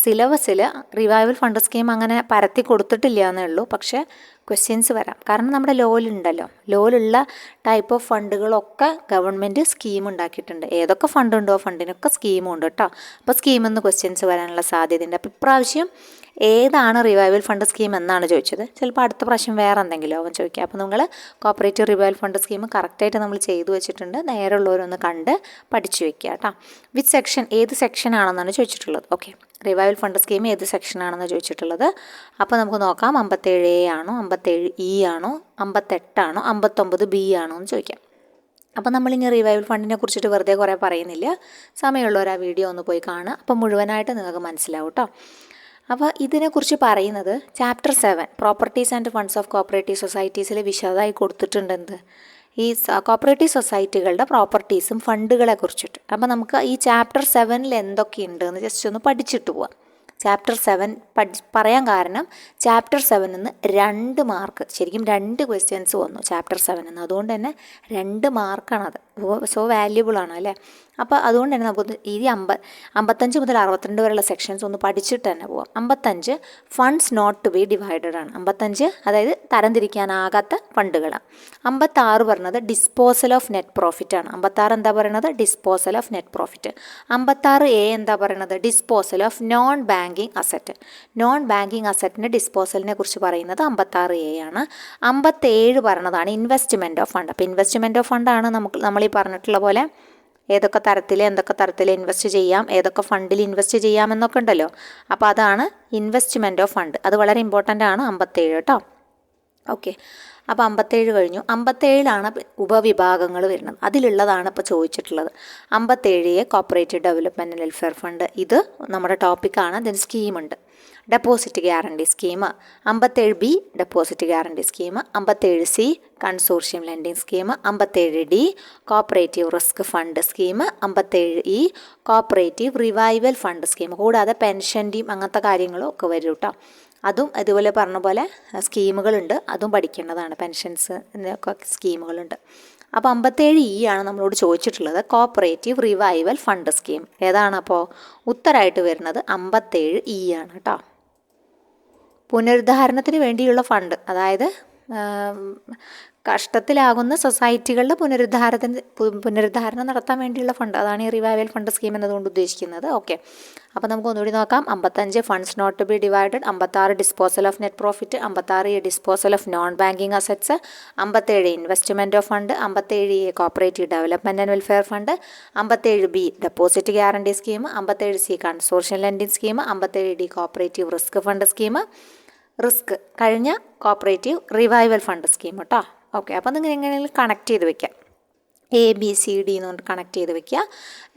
സിലബസിൽ റിവൈവൽ ഫണ്ട് സ്കീം അങ്ങനെ പരത്തി കൊടുത്തിട്ടില്ല എന്നേ ഉള്ളൂ. പക്ഷേ ക്വസ്റ്റ്യൻസ് വരാം. കാരണം നമ്മുടെ ലോയിലുണ്ടല്ലോ, ലോയിലുള്ള ടൈപ്പ് ഓഫ് ഫണ്ടുകളൊക്കെ ഗവൺമെൻറ് സ്കീം ഉണ്ടാക്കിയിട്ടുണ്ട്. ഏതൊക്കെ ഫണ്ടുണ്ടോ ഫണ്ടിനൊക്കെ സ്കീമുണ്ട് കേട്ടോ. അപ്പോൾ സ്കീമിൽ നിന്ന് ക്വസ്റ്റ്യൻസ് വരാനുള്ള സാധ്യതയുണ്ട്. അപ്പോൾ ഇപ്രാവശ്യം ഏതാണ് റിവൈവൽ ഫണ്ട് സ്കീം എന്നാണ് ചോദിച്ചത്. ചിലപ്പോൾ അടുത്ത പ്രാവശ്യം വേറെ എന്തെങ്കിലും അവൻ ചോദിക്കുക. അപ്പോൾ നിങ്ങൾ കോപ്പറേറ്റീവ് റിവൈവൽ ഫണ്ട് സ്കീം കറക്റ്റായിട്ട് നമ്മൾ ചെയ്തു വെച്ചിട്ടുണ്ട്. നേരെയുള്ളവരൊന്ന് കണ്ട് പഠിച്ചു വെക്കുക കേട്ടോ. വിച്ച് സെക്ഷൻ, ഏത് സെക്ഷൻ ആണെന്നാണ് ചോദിച്ചിട്ടുള്ളത്. ഓക്കെ, റിവൈവൽ ഫണ്ട് സ്കീം ഏത് സെക്ഷനാണെന്ന് ചോദിച്ചിട്ടുള്ളത്. അപ്പോൾ നമുക്ക് നോക്കാം, 57A ആണോ, 57E ആണോ, 58 ആണോ, 59B ആണോ എന്ന് ചോദിക്കാം. അപ്പോൾ നമ്മളിനി റിവൈവൽ ഫണ്ടിനെ കുറിച്ചിട്ട് വെറുതെ കുറേ പറയുന്നില്ല. സമയമുള്ളവർ ആ വീഡിയോ ഒന്ന് പോയി കാണുക. അപ്പോൾ മുഴുവനായിട്ട് നിങ്ങൾക്ക് മനസ്സിലാവും കേട്ടോ. അപ്പോൾ ഇതിനെക്കുറിച്ച് പറയുന്നത് chapter 7 properties and funds of cooperative സൊസൈറ്റീസിൽ വിശദമായി കൊടുത്തിട്ടുണ്ട്. എന്ത്, ഈ കോപ്പറേറ്റീവ് സൊസൈറ്റികളുടെ പ്രോപ്പർട്ടീസും ഫണ്ടുകളെ കുറിച്ചിട്ട്. അപ്പോൾ നമുക്ക് ഈ ചാപ്റ്റർ 7 എന്തൊക്കെയുണ്ട് എന്ന് ജസ്റ്റ് ഒന്ന് പഠിച്ചിട്ട് പോവാം. ചാപ്റ്റർ 7 പറയാൻ കാരണം ചാപ്റ്റർ 7 നിന്ന് 2 മാർക്ക്, ശരിക്കും 2 ക്വസ്റ്റ്യൻസ് വന്നു ചാപ്റ്റർ 7 നിന്ന്. അതുകൊണ്ട് തന്നെ 2 മാർക്കാണത്. സോ വാല്യുബിൾ ആണ് അല്ലേ. അപ്പോൾ അതുകൊണ്ട് തന്നെ നമുക്ക് ഈ 55 മുതൽ 62 വരെയുള്ള സെക്ഷൻസ് ഒന്ന് പഠിച്ചിട്ട് തന്നെ പോവാം. 55 funds not to be divided ആണ്. 55 അതായത് തരംതിരിക്കാനാകാത്ത ഫണ്ടുകളാണ്. 56 പറയുന്നത് ഡിസ്പോസൽ ഓഫ് നെറ്റ് പ്രോഫിറ്റ് ആണ്. 56 എന്താ പറയുന്നത്, disposal of net profit. 56A എന്താ പറയുന്നത്, disposal of non banking asset. Non banking അസറ്റിൻ്റെ ഡിസ്പോസലിനെ കുറിച്ച് പറയുന്നത് 56A ആണ്. 57 പറയുന്നതാണ് ഇൻവെസ്റ്റ്മെൻറ്റ് ഓഫ് ഫണ്ട്. അപ്പോൾ ഇൻവെസ്റ്റ്മെൻറ്റ് ഓഫ് ഫണ്ടാണ് നമ്മൾ ഈ പറഞ്ഞിട്ടുള്ള പോലെ ഏതൊക്കെ തരത്തിൽ ഇൻവെസ്റ്റ് ചെയ്യാം, ഏതൊക്കെ ഫണ്ടിൽ ഇൻവെസ്റ്റ് ചെയ്യാമെന്നൊക്കെ ഉണ്ടല്ലോ. അപ്പോൾ അതാണ് ഇൻവെസ്റ്റ്മെൻറ്റ് ഓഫ് ഫണ്ട്. അത് വളരെ ഇമ്പോർട്ടൻ്റ് ആണ് 57 കേട്ടോ. ഓക്കെ, അപ്പോൾ 57 കഴിഞ്ഞു. 57ലാണ് ഉപവിഭാഗങ്ങൾ വരുന്നത്. അതിലുള്ളതാണ് ഇപ്പോൾ ചോദിച്ചിട്ടുള്ളത്. 57A cooperative development welfare fund, ഇത് നമ്മുടെ ടോപ്പിക്കാണ്. ഇതിന് സ്കീമുണ്ട്. Deposit guarantee scheme, 57B deposit guarantee scheme, 57C consortium lending scheme, 57D cooperative risk fund scheme, 57E cooperative revival fund scheme. കൂടാതെ പെൻഷൻ്റെയും അങ്ങനത്തെ കാര്യങ്ങളും ഒക്കെ വരും കേട്ടോ. അതും ഇതുപോലെ പറഞ്ഞ പോലെ സ്കീമുകളുണ്ട്, അതും പഠിക്കേണ്ടതാണ്. പെൻഷൻസ് എന്നൊക്കെ സ്കീമുകളുണ്ട്. അപ്പോൾ 57E ആണ് നമ്മളോട് ചോദിച്ചിട്ടുള്ളത്, കോപ്പറേറ്റീവ് റിവൈവൽ ഫണ്ട് സ്കീം. ഏതാണ് അപ്പോൾ ഉത്തരമായിട്ട് വരുന്നത്? 57E ആണ് കേട്ടോ. പുനരുദ്ധാരണത്തിന് വേണ്ടിയുള്ള ഫണ്ട്, അതായത് കഷ്ടത്തിലാകുന്ന സൊസൈറ്റികളുടെ പുനരുദ്ധാരണം നടത്താൻ വേണ്ടിയുള്ള ഫണ്ട്, അതാണ് ഈ റിവൈവൽ ഫണ്ട് സ്കീം എന്നതുകൊണ്ട് ഉദ്ദേശിക്കുന്നത്. ഓക്കെ, അപ്പോൾ നമുക്ക് ഒന്നുകൂടി നോക്കാം. 55 funds not to be divided, 56 disposal of net profit, 56 disposal of non banking assets, 57 investment of fund, 57 cooperative development and welfare fund, 57B deposit guarantee scheme, 57C consortium lending scheme, 57D cooperative risk fund scheme, risk കഴിഞ്ഞ cooperative revival fund scheme കേട്ടോ. Okay, അപ്പോൾ നിങ്ങൾ എങ്ങനെയെങ്കിലും connect ചെയ്ത് വെക്കാം. ABCD എന്നുകൊണ്ട് connect ചെയ്ത് വെക്കുക.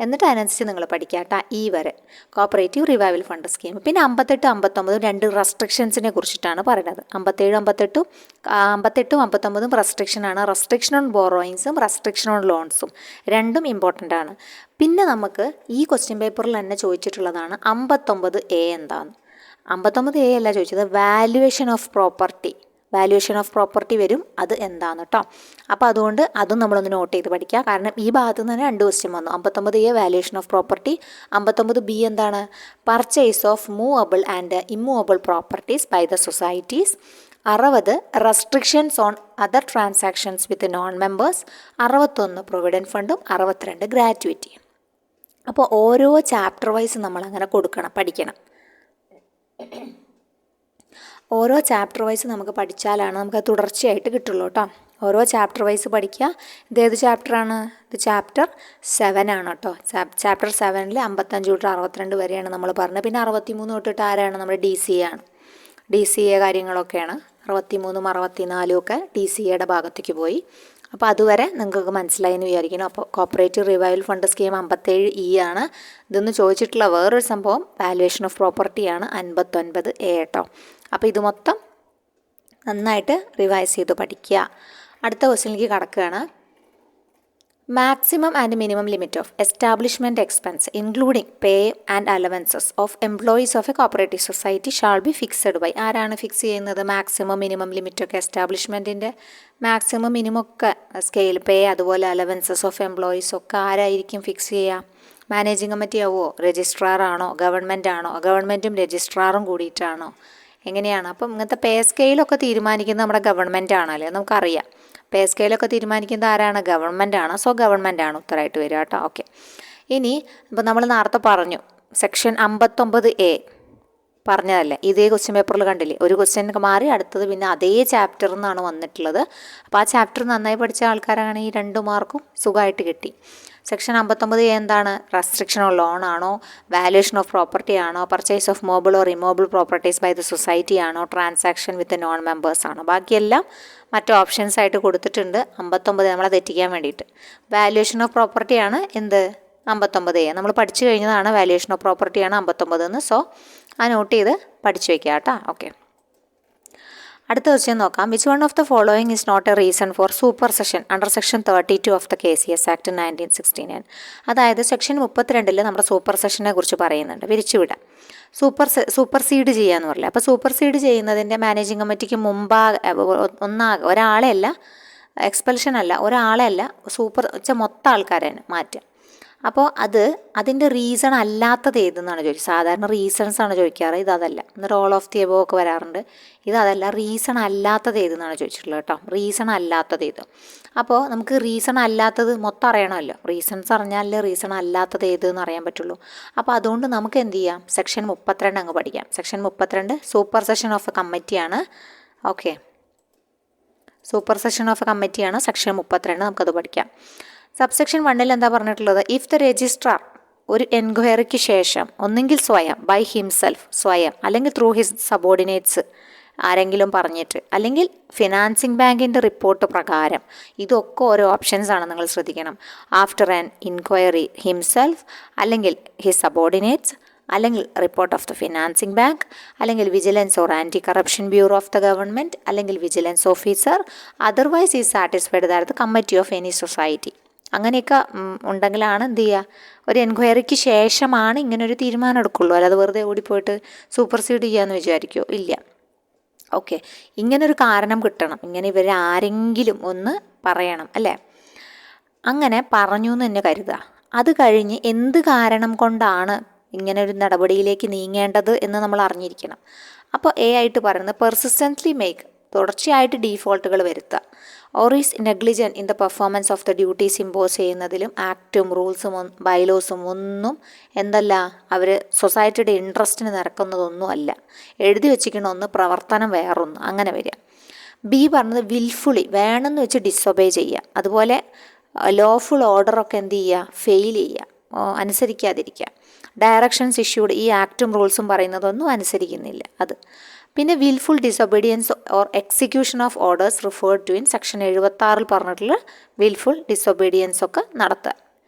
എന്നിട്ട് അതിനനുസരിച്ച് നിങ്ങൾ പഠിക്കുക കേട്ടോ. ഈ വരെ കോപ്പറേറ്റീവ് റിവൈവൽ ഫണ്ട് സ്കീം. പിന്നെ 58, 59 രണ്ട് റെസ്ട്രിക്ഷൻസിനെ കുറിച്ചിട്ടാണ് പറയുന്നത്. 57, 59 റെസ്ട്രിക്ഷനാണ്. റെസ്ട്രിക്ഷൻ ഓൺ ബോറോയിങ്സും റെസ്ട്രിക്ഷൻ ഓൺ ലോൺസും രണ്ടും ഇമ്പോർട്ടൻ്റ് ആണ്. പിന്നെ നമുക്ക് ഈ ക്വസ്റ്റ്യൻ പേപ്പറിൽ തന്നെ ചോദിച്ചിട്ടുള്ളതാണ് 59A എന്താണ്. 59A അല്ല ചോദിച്ചത്, വാല്യുവേഷൻ ഓഫ് പ്രോപ്പർട്ടി വരും, അത് എന്താണ് കേട്ടോ. അപ്പോൾ അതുകൊണ്ട് അതും നമ്മളൊന്ന് നോട്ട് ചെയ്ത് പഠിക്കുക. കാരണം ഈ ഭാഗത്ത് നിന്ന് തന്നെ 2 ക്വസ്റ്റ്യൻ വന്നു. 59A valuation of property, 59B എന്താണ്, purchase of movable and immovable properties by the societies, 60 restrictions on other transactions with non members, 61 provident ഫണ്ടും, 62 ഗ്രാറ്റുവിറ്റി. അപ്പോൾ ഓരോ ചാപ്റ്റർ വൈസ് നമ്മളങ്ങനെ പഠിക്കണം. ഓരോ ചാപ്റ്റർ വൈസ് നമുക്ക് പഠിച്ചാലാണ് നമുക്ക് തുടർച്ചയായിട്ട് കിട്ടുള്ളൂ കേട്ടോ. ഓരോ ചാപ്റ്റർ വൈസ് പഠിക്കുക. ഇതേത് ചാപ്റ്ററാണ്? ഇത് ചാപ്റ്റർ 7 ആണ് കേട്ടോ. ചാപ്റ്റർ 7 55 തൊട്ട് 62 വരെയാണ് നമ്മൾ പറഞ്ഞത്. പിന്നെ 63 തൊട്ടിട്ട് ആരാണ്? നമ്മുടെ DCA ആണ്. DCA കാര്യങ്ങളൊക്കെയാണ്. 63ഉം 64ഉം ഒക്കെ DCAയുടെ ഭാഗത്തേക്ക് പോയി. അപ്പോൾ അതുവരെ നിങ്ങൾക്ക് മനസ്സിലായി എന്ന് വിചാരിക്കണം. അപ്പോൾ cooperative revival fund scheme 57E ആണ്. ഇതൊന്ന് ചോദിച്ചിട്ടുള്ള വേറൊരു സംഭവം വാല്യുവേഷൻ ഓഫ് പ്രോപ്പർട്ടിയാണ് 59A കേട്ടോ. അപ്പോൾ ഇത് മൊത്തം നന്നായിട്ട് റിവൈസ് ചെയ്ത് പഠിക്കുക. അടുത്ത ക്വസ്റ്റ്യനിലേക്ക് കടക്കുകയാണ്. Maximum and minimum limit of establishment expense including pay and allowances of employees of a cooperative society shall be fixed by. ആരാണ് ഫിക്സ് ചെയ്യുന്നത്? മാക്സിമം മിനിമം ലിമിറ്റൊക്കെ എസ്റ്റാബ്ലിഷ്മെൻറ്റിൻ്റെ മാക്സിമം മിനിമം ഒക്കെ സ്കെയിൽ, പേ, അതുപോലെ അലവൻസസ് ഓഫ് എംപ്ലോയീസ് ഒക്കെ ആരായിരിക്കും fix ചെയ്യുക? Managing committee ആവുമോ? രജിസ്ട്രാറാണോ? ഗവൺമെൻറ് ആണോ? ഗവൺമെൻറ്റും രജിസ്ട്രാറും കൂടിയിട്ടാണോ? എങ്ങനെയാണ്? അപ്പം ഇങ്ങനത്തെ പേ സ്കെയിലൊക്കെ തീരുമാനിക്കുന്നത് നമ്മുടെ ഗവൺമെൻറ് ആണല്ലേ, നമുക്കറിയാം. പേ സ്കെയിലൊക്കെ തീരുമാനിക്കുന്നത് ആരാണ്? ഗവൺമെൻറ് ആണ്. സോ ഗവൺമെൻറ് ആണ് ഉത്തരമായിട്ട് വരിക കേട്ടോ. ഓക്കെ, ഇനി ഇപ്പോൾ നമ്മൾ നേരത്തെ പറഞ്ഞു സെക്ഷൻ 59A പറഞ്ഞതല്ലേ, ഇതേ ക്വസ്റ്റ്യൻ പേപ്പറിൽ കണ്ടില്ലേ? ഒരു ക്വസ്റ്റ്യൻ മാറി അടുത്തത് പിന്നെ അതേ ചാപ്റ്ററിൽ നിന്നാണ് വന്നിട്ടുള്ളത്. അപ്പോൾ ആ ചാപ്റ്റർ നന്നായി പഠിച്ച ആൾക്കാരാണ് ഈ 2 മാർക്കും സുഖമായിട്ട് കിട്ടി. സെക്ഷൻ 59A എന്താണ്? റെസ്ട്രിക്ഷൻ ഓൺ ലോൺ ആണോ? വാല്യുവേഷൻ ഓഫ് പ്രോപ്പർട്ടി ആണോ? Purchase of movable or immovable properties by the society ആണോ? ട്രാൻസാക്ഷൻ വിത്ത് നോൺ മെമ്പേഴ്സ് ആണോ? ബാക്കിയെല്ലാം മറ്റു ഓപ്ഷൻസ് ആയിട്ട് കൊടുത്തിട്ടുണ്ട്. 59 നമ്മളെ തെറ്റിക്കാൻ വേണ്ടിയിട്ട്. വാല്യുവേഷൻ ഓഫ് പ്രോപ്പർട്ടി ആണ് എന്ത്? 59A. നമ്മൾ പഠിച്ചു കഴിഞ്ഞതാണ് വാല്യുവേഷൻ ഓഫ് പ്രോപ്പർട്ടിയാണ് 59 എന്ന്. സോ ആ നോട്ട് ചെയ്ത് പഠിച്ചു വയ്ക്കുക കേട്ടോ. ഓക്കെ, അടുത്ത ക്വസ്റ്റ്യൻ നോക്കാം. Which one of the following is not a reason for supersession under section 32 ഓഫ് ദ KCS ആക്ട് 1969. അതായത് സെക്ഷൻ 32 നമ്മുടെ സൂപ്പർ സെഷനെ കുറിച്ച് പറയുന്നുണ്ട്. പിരിച്ചുവിടാം, സൂപ്പർസീഡ് ചെയ്യാന്ന് പറയില്ല. അപ്പോൾ സൂപ്പർസീഡ് ചെയ്യുന്നതിൻ്റെ മാനേജിംഗ് കമ്മിറ്റിക്ക് ഒരാളെ അല്ല, എക്സ്പെൽഷൻ അല്ല, ഒരാളെ അല്ല, സൂപ്പർ വെച്ചാൽ മൊത്തം ആൾക്കാരെ മാറ്റുക. അപ്പോൾ അതിൻ്റെ റീസൺ അല്ലാത്തത് ഏതെന്നാണ് ചോദിച്ചത്. സാധാരണ റീസൺസ് ആണ് ചോദിക്കാറ്, ഇതല്ല. റോൾ ഓഫ് ദി എബോ ഒക്കെ വരാറുണ്ട്. ഇതല്ല, റീസൺ അല്ലാത്തത് ഏതെന്നാണ് ചോദിച്ചിട്ടുള്ളത് കേട്ടോ. റീസൺ അല്ലാത്തത് ഏത്. അപ്പോൾ നമുക്ക് റീസൺ അല്ലാത്തത് മൊത്തം അറിയണമല്ലോ. റീസൺസ് അറിഞ്ഞാലേ റീസൺ അല്ലാത്തത് ഏതെന്ന് അറിയാൻ പറ്റുള്ളൂ. അപ്പോൾ അതുകൊണ്ട് നമുക്ക് എന്ത് ചെയ്യാം? സെക്ഷൻ 32 അങ്ങ് പഠിക്കാം. Section 32 supersession of a കമ്മിറ്റിയാണ്. Okay, supersession of a കമ്മിറ്റിയാണ് സെക്ഷൻ 32. നമുക്കത് പഠിക്കാം. സബ്സെക്ഷൻ 1 എന്താ പറഞ്ഞിട്ടുള്ളത്? ഇഫ് ദ രജിസ്ട്രാർ ഒരു എൻക്വയറിക്ക് ശേഷം ഒന്നെങ്കിൽ സ്വയം ബൈ ഹിംസെൽഫ്, സ്വയം, അല്ലെങ്കിൽ ത്രൂ ഹിസ് സബോർഡിനേറ്റ്സ് ആരെങ്കിലും പറഞ്ഞിട്ട്, അല്ലെങ്കിൽ ഫിനാൻസിങ് ബാങ്കിൻ്റെ റിപ്പോർട്ട് പ്രകാരം. ഇതൊക്കെ ഓരോ ഓപ്ഷൻസാണ്, നിങ്ങൾ ശ്രദ്ധിക്കണം. ആഫ്റ്റർ ആൻ ഇൻക്വയറി ഹിംസെൽഫ്, അല്ലെങ്കിൽ ഹിസ് സബോർഡിനേറ്റ്സ്, അല്ലെങ്കിൽ report of the financing bank, അല്ലെങ്കിൽ vigilance or anti corruption bureau of the government, അല്ലെങ്കിൽ vigilance officer, otherwise is satisfied that the committee of any society. അങ്ങനെയൊക്കെ ഉണ്ടെങ്കിലാണ് എന്ത് ചെയ്യുക, ഒരു എൻക്വയറിക്ക് ശേഷമാണ് ഇങ്ങനൊരു തീരുമാനം എടുക്കുള്ളൂ. അല്ലാതെ വെറുതെ ഓടിപ്പോയിട്ട് സൂപ്പർസീഡ് ചെയ്യാമെന്ന് വിചാരിക്കുമോ? ഇല്ല. ഓക്കെ, ഇങ്ങനൊരു കാരണം കിട്ടണം. ഇങ്ങനെ ഇവർ ആരെങ്കിലും ഒന്ന് പറയണം, അല്ലേ? അങ്ങനെ പറഞ്ഞു എന്ന് തന്നെ കരുതുക. അത് കഴിഞ്ഞ് എന്ത് കാരണം കൊണ്ടാണ് ഇങ്ങനെ ഒരു നടപടിയിലേക്ക് നീങ്ങേണ്ടത് എന്ന് നമ്മൾ അറിഞ്ഞിരിക്കണം. അപ്പോൾ എ ആയിട്ട് പറയുന്നത് പെർസിസ്റ്റൻ്റ്ലി മേക്ക്, തുടർച്ചയായിട്ട് ഡീഫോൾട്ടുകൾ വരുത്തുക. Or is negligent in the performance of the duties impose ചെയ്യുന്നതിലും ആക്റ്റും റൂൾസും ബൈലോസും ഒന്നും എന്തല്ല, അവർ സൊസൈറ്റിയുടെ ഇൻട്രസ്റ്റിന് നിരക്കുന്നതൊന്നും അല്ല. എഴുതി വെച്ചിരിക്കുന്ന ഒന്ന്, പ്രവർത്തനം വേറൊന്ന്, അങ്ങനെ വരിക. ബി പറഞ്ഞത് വിൽഫുള്ളി, വേണമെന്ന് വെച്ച് ഡിസൊബേ ചെയ്യുക. അതുപോലെ ലോഫുൾ ഓർഡറൊക്കെ എന്ത് ചെയ്യുക, ഫെയിൽ ചെയ്യുക, അനുസരിക്കാതിരിക്കുക. ഡയറക്ഷൻസ് ഇഷ്യൂഡ്, ഈ ആക്റ്റും റൂൾസും പറയുന്നതൊന്നും അനുസരിക്കുന്നില്ല അത്. പിന്നെ wilful disobedience or execution of orders referred to in section 76 പറഞ്ഞിട്ടുള്ള വിൽഫുൾ ഡിസൊബീഡിയൻസ് ഒക്കെ നടത്തുക,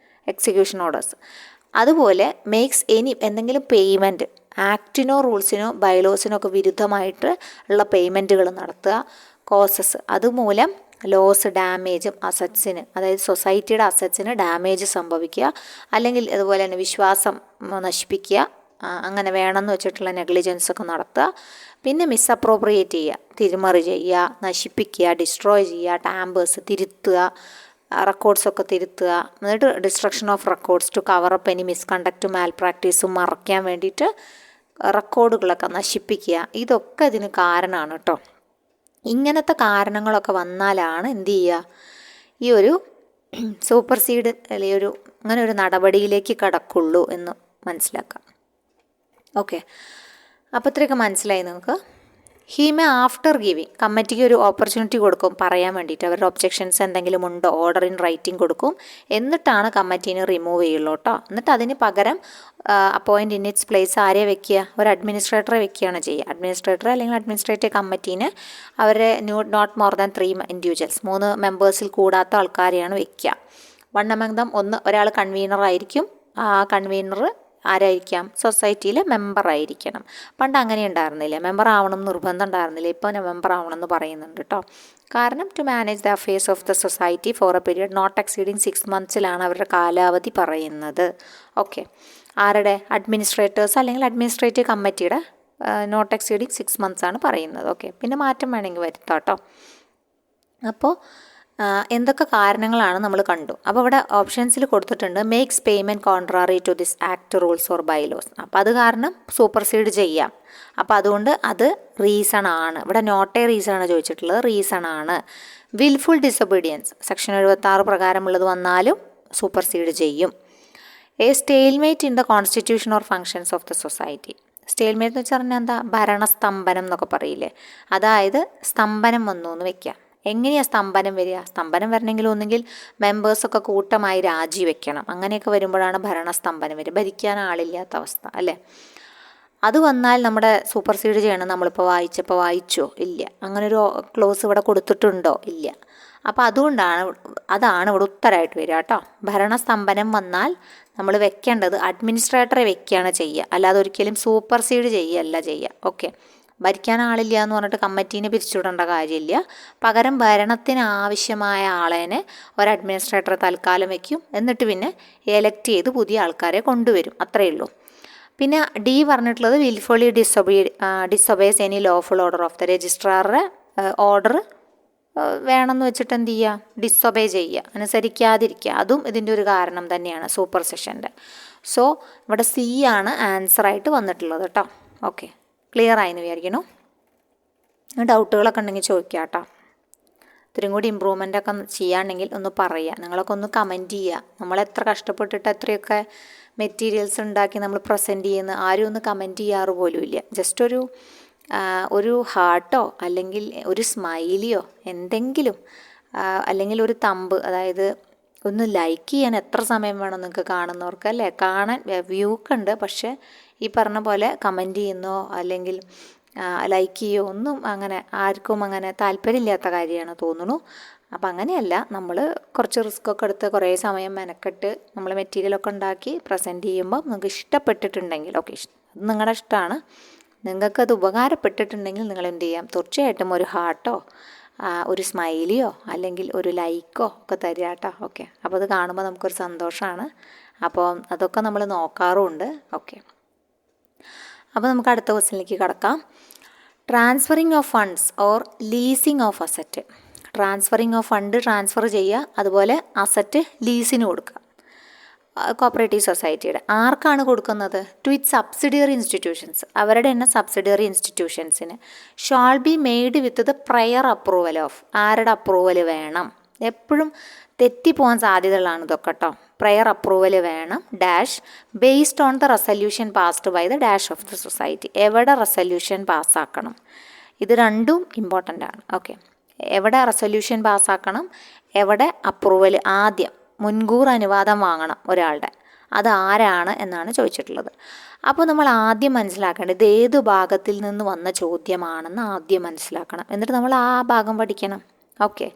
എക്സിക്യൂഷൻ ഓർഡേഴ്സ്. അതുപോലെ മേക്സ് എന്തെങ്കിലും പേയ്മെൻറ്റ് ആക്റ്റിനോ റൂൾസിനോ ബൈലോസിനോ ഒക്കെ വിരുദ്ധമായിട്ട് ഉള്ള പേയ്മെൻറ്റുകൾ നടത്തുക. കോസസ്, അതുമൂലം ലോസ്, ഡാമേജും അസറ്റ്സിന്, അതായത് സൊസൈറ്റിയുടെ അസറ്റ്സിന് ഡാമേജ് സംഭവിക്കുക, അല്ലെങ്കിൽ അതുപോലെ തന്നെ വിശ്വാസം നശിപ്പിക്കുക, അങ്ങനെ വേണമെന്ന് വെച്ചിട്ടുള്ള നെഗ്ലിജൻസ് ഒക്കെ നടത്തുക. പിന്നെ മിസ്അപ്രോപ്രിയേറ്റ് ചെയ്യുക, തിരിമറി ചെയ്യുക, നശിപ്പിക്കുക, ഡിസ്ട്രോയ് ചെയ്യുക, ടാമ്പേഴ്സ് തിരുത്തുക, റെക്കോർഡ്സൊക്കെ തിരുത്തുക. എന്നിട്ട് destruction of records to cover up any മിസ്കണ്ടക്റ്റും മാൽ പ്രാക്ടീസും മറയ്ക്കാൻ വേണ്ടിയിട്ട് റെക്കോർഡുകളൊക്കെ നശിപ്പിക്കുക. ഇതൊക്കെ ഇതിന് കാരണമാണ് കേട്ടോ. ഇങ്ങനത്തെ കാരണങ്ങളൊക്കെ വന്നാലാണ് എന്ത് ചെയ്യുക, ഈ ഒരു സൂപ്പർസീഡ് അല്ലെങ്കിൽ അങ്ങനെ ഒരു നടപടിയിലേക്ക് കടക്കുള്ളൂ എന്ന് മനസ്സിലാക്കാം. ഓക്കെ, അപ്പോൾ ഇത്രയൊക്കെ മനസ്സിലായി നിങ്ങൾക്ക്. ഹി മേ ആഫ്റ്റർ ഗിവിങ്, കമ്മിറ്റിക്ക് ഒരു ഓപ്പർച്യൂണിറ്റി കൊടുക്കും പറയാൻ വേണ്ടിയിട്ട്, അവരുടെ ഒബ്ജെക്ഷൻസ് എന്തെങ്കിലും ഉണ്ടോ ഓർഡർ ഇൻ റൈറ്റിംഗ് കൊടുക്കും. എന്നിട്ടാണ് കമ്മിറ്റീനെ റിമൂവ് ചെയ്യുള്ളൂ കേട്ടോ. എന്നിട്ട് അതിന് പകരം അപ്പോയിൻറ്റ് ഇൻ ഇറ്റ്സ് പ്ലേസ് ആരെ വെക്കുക, ഒരു അഡ്മിനിസ്ട്രേറ്ററെ വെക്കുകയാണ് ചെയ്യുക. അഡ്മിനിസ്ട്രേറ്റർ അല്ലെങ്കിൽ അഡ്മിനിസ്ട്രേറ്റീവ് കമ്മിറ്റീനെ അവരെ നോട്ട് മോർ ദാൻ 3 ഇൻഡിവിജ്വൽസ്, 3 മെമ്പേഴ്സിൽ കൂടാത്ത ആൾക്കാരെയാണ് വെക്കുക. വൺ അമംഗ് ദം, ഒരാൾ കൺവീനർ ആയിരിക്കും. ആ കൺവീനർ ആരായിരിക്കാം, സൊസൈറ്റിയിലെ മെമ്പറായിരിക്കണം. പണ്ട് അങ്ങനെ ഉണ്ടായിരുന്നില്ല, മെമ്പർ ആവണം നിർബന്ധം ഉണ്ടായിരുന്നില്ല. ഇപ്പോൾ മെമ്പർ ആവണം എന്ന് പറയുന്നുണ്ട് കേട്ടോ. കാരണം to manage the affairs of the society for a period not exceeding 6 monthsലാണ് അവരുടെ കാലാവധി പറയുന്നത്. ഓക്കെ, ആരുടെ, അഡ്മിനിസ്ട്രേറ്റേഴ്സ് അല്ലെങ്കിൽ അഡ്മിനിസ്ട്രേറ്റീവ് കമ്മിറ്റിയുടെ നോട്ട് എക്സീഡിങ് 6 months ആണ് പറയുന്നത്. ഓക്കെ, പിന്നെ മാറ്റം വേണമെങ്കിൽ വരുത്താം കേട്ടോ. അപ്പോൾ എന്തൊക്കെ കാരണങ്ങളാണ് നമ്മൾ കണ്ടു. അപ്പോൾ ഇവിടെ ഓപ്ഷൻസിൽ കൊടുത്തിട്ടുണ്ട് makes payment contrary to this act rules or bylaws. അപ്പോൾ അത് കാരണം സൂപ്പർസീഡ് ചെയ്യാം. അപ്പോൾ അതുകൊണ്ട് അത് റീസൺ ആണ്. ഇവിടെ നോട്ട് എ റീസൺ ആണ് ചോദിച്ചിട്ടുള്ളത്, റീസൺ ആണ്. വിൽഫുൾ ഡിസൊബീഡിയൻസ് സെക്ഷൻ 76 പ്രകാരമുള്ളത് വന്നാലും സൂപ്പർസീഡ് ചെയ്യും. A stalemate in the constitution or functions of the society. Stalemate എന്ന് വെച്ചാൽ പറഞ്ഞാൽ എന്താ, ഭരണസ്തംഭനം എന്നൊക്കെ പറയില്ലേ, അതായത് സ്തംഭനം വന്നു എന്ന് വെക്കാം. എങ്ങനെയാണ് സ്തംഭനം വരിക? സ്തംഭനം വരണമെങ്കിൽ ഒന്നുകിൽ മെമ്പേഴ്സൊക്കെ കൂട്ടമായി രാജിവെക്കണം. അങ്ങനെയൊക്കെ വരുമ്പോഴാണ് ഭരണസ്തംഭനം വരിക, ഭരിക്കാൻ ആളില്ലാത്ത അവസ്ഥ അല്ലേ. അത് വന്നാൽ നമ്മുടെ സൂപ്പർസീഡ് ചെയ്യണം. നമ്മളിപ്പോൾ വായിച്ചോ? ഇല്ല. അങ്ങനൊരു ക്ലോസ് ഇവിടെ കൊടുത്തിട്ടുണ്ടോ? ഇല്ല. അപ്പോൾ അതാണ് ഇവിടെ ഉത്തരമായിട്ട് വരിക കേട്ടോ. ഭരണസ്തംഭനം വന്നാൽ നമ്മൾ വെക്കേണ്ടത് അഡ്മിനിസ്ട്രേറ്ററെ വെക്കുകയാണ് ചെയ്യുക, അല്ലാതെ ഒരിക്കലും സൂപ്പർസീഡ് ചെയ്യുകയല്ല ചെയ്യുക. ഓക്കെ, ഭരിക്കാൻ ആളില്ല എന്ന് പറഞ്ഞിട്ട് കമ്മിറ്റീനെ പിരിച്ചുവിടേണ്ട കാര്യമില്ല. പകരം ഭരണത്തിന് ആവശ്യമായ ആളേനെ ഒരു അഡ്മിനിസ്ട്രേറ്ററെ തൽക്കാലം വയ്ക്കും, എന്നിട്ട് പിന്നെ എലക്ട് ചെയ്ത് പുതിയ ആൾക്കാരെ കൊണ്ടുവരും, അത്രയേ ഉള്ളൂ. പിന്നെ ഡി പറഞ്ഞിട്ടുള്ളത് wilfully disobeys any lawful order of the രജിസ്ട്രാറുടെ ഓർഡർ വേണമെന്ന് വെച്ചിട്ട് എന്ത് ചെയ്യുക, ഡിസൊബേ ചെയ്യുക, അനുസരിക്കാതിരിക്കുക. അതും ഇതിൻ്റെ ഒരു കാരണം തന്നെയാണ് സൂപ്പർ സെഷൻ്റെ. സോ ഇവിടെ സി ആണ് ആൻസറായിട്ട് വന്നിട്ടുള്ളത് കേട്ടോ. ഓക്കെ, ക്ലിയർ ആയെന്ന് വിചാരിക്കണു. ഡൗട്ടുകളൊക്കെ ഉണ്ടെങ്കിൽ ചോദിക്കാം കേട്ടോ. ഇത്തിരി കൂടി ഇമ്പ്രൂവ്മെൻ്റൊക്കെ ചെയ്യാണെങ്കിൽ ഒന്ന് പറയുക, നിങ്ങളൊക്കെ ഒന്ന് കമൻറ്റ് ചെയ്യുക. നമ്മളെത്ര കഷ്ടപ്പെട്ടിട്ട് എത്രയൊക്കെ മെറ്റീരിയൽസ് ഉണ്ടാക്കി നമ്മൾ പ്രസൻറ്റ് ചെയ്യുന്ന ആരും ഒന്ന് കമൻറ്റ് ചെയ്യാറ് പോലും ഇല്ല. ജസ്റ്റ് ഒരു ഹാർട്ടോ അല്ലെങ്കിൽ ഒരു സ്മൈലിയോ എന്തെങ്കിലും, അല്ലെങ്കിൽ ഒരു തമ്പ്, അതായത് ഒന്ന് ലൈക്ക് ചെയ്യാൻ എത്ര സമയം വേണം നിങ്ങൾക്ക് കാണുന്നവർക്ക് അല്ലേ. കാണാൻ വ്യൂക്ക് ഉണ്ട്, പക്ഷേ ഈ പറഞ്ഞ പോലെ കമൻറ്റ് ചെയ്യുന്നോ അല്ലെങ്കിൽ ലൈക്ക് ചെയ്യുകയോ ഒന്നും അങ്ങനെ ആർക്കും അങ്ങനെ താല്പര്യമില്ലാത്ത കാര്യമാണ് തോന്നുന്നു. അപ്പം അങ്ങനെയല്ല, നമ്മൾ കുറച്ച് റിസ്ക്കൊക്കെ എടുത്ത് കുറേ സമയം മെനക്കെട്ട് നമ്മൾ മെറ്റീരിയലൊക്കെ ഉണ്ടാക്കി പ്രസൻറ്റ് ചെയ്യുമ്പോൾ നിങ്ങൾക്ക് ഇഷ്ടപ്പെട്ടിട്ടുണ്ടെങ്കിൽ ഓക്കെ, അത് നിങ്ങളുടെ ഇഷ്ടമാണ്. നിങ്ങൾക്കത് ഉപകാരപ്പെട്ടിട്ടുണ്ടെങ്കിൽ നിങ്ങൾ എന്ത് ചെയ്യാം, തീർച്ചയായിട്ടും ഒരു ഹാർട്ടോ ഒരു സ്മൈലിയോ അല്ലെങ്കിൽ ഒരു ലൈക്കോ ഒക്കെ തരിക കേട്ടോ. ഓക്കെ, അപ്പോൾ അത് കാണുമ്പോൾ നമുക്കൊരു സന്തോഷമാണ്. അപ്പോൾ അതൊക്കെ നമ്മൾ നോക്കാറുമുണ്ട്. ഓക്കെ, അപ്പോൾ നമുക്ക് അടുത്ത ക്വസ്റ്റ്യനിലേക്ക് കടക്കാം. Transferring of funds or leasing of asset. Transferring of fund transfer ചെയ്യുക, അതുപോലെ അസറ്റ് ലീസിന് കൊടുക്കുക. കോപ്പറേറ്റീവ് സൊസൈറ്റിയുടെ ആർക്കാണ് കൊടുക്കുന്നത്? ടു ഇറ്റ് സബ്സിഡിയറി ഇൻസ്റ്റിറ്റ്യൂഷൻസ്, അവരുടെ തന്നെ സബ്സിഡിയറി ഇൻസ്റ്റിറ്റ്യൂഷൻസിന്. Shall be made with the prior approval of, ആരുടെ അപ്രൂവൽ വേണം? എപ്പോഴും തെറ്റിപ്പോകാൻ സാധ്യതകളാണ് ഇതൊക്കെ കേട്ടോ. പ്രയർ അപ്രൂവൽ വേണം dash based on the resolution passed by the dash of the society. എവിടെ റെസല്യൂഷൻ പാസ്സാക്കണം? ഇത് രണ്ടും ഇമ്പോർട്ടൻ്റ് ആണ്. ഓക്കെ, എവിടെ റെസല്യൂഷൻ പാസ്സാക്കണം, എവിടെ അപ്രൂവൽ, ആദ്യം മുൻകൂർ അനുവാദം വാങ്ങണം ഒരാളുടെ, അത് ആരാണ് എന്നാണ് ചോദിച്ചിട്ടുള്ളത്. അപ്പോൾ നമ്മൾ ആദ്യം മനസ്സിലാക്കേണ്ടത് ഇത് ഏത് ഭാഗത്തിൽ നിന്ന് വന്ന ചോദ്യമാണെന്ന് ആദ്യം മനസ്സിലാക്കണം. എന്നിട്ട് നമ്മൾ ആ ഭാഗം പഠിക്കണം. ഓക്കെ,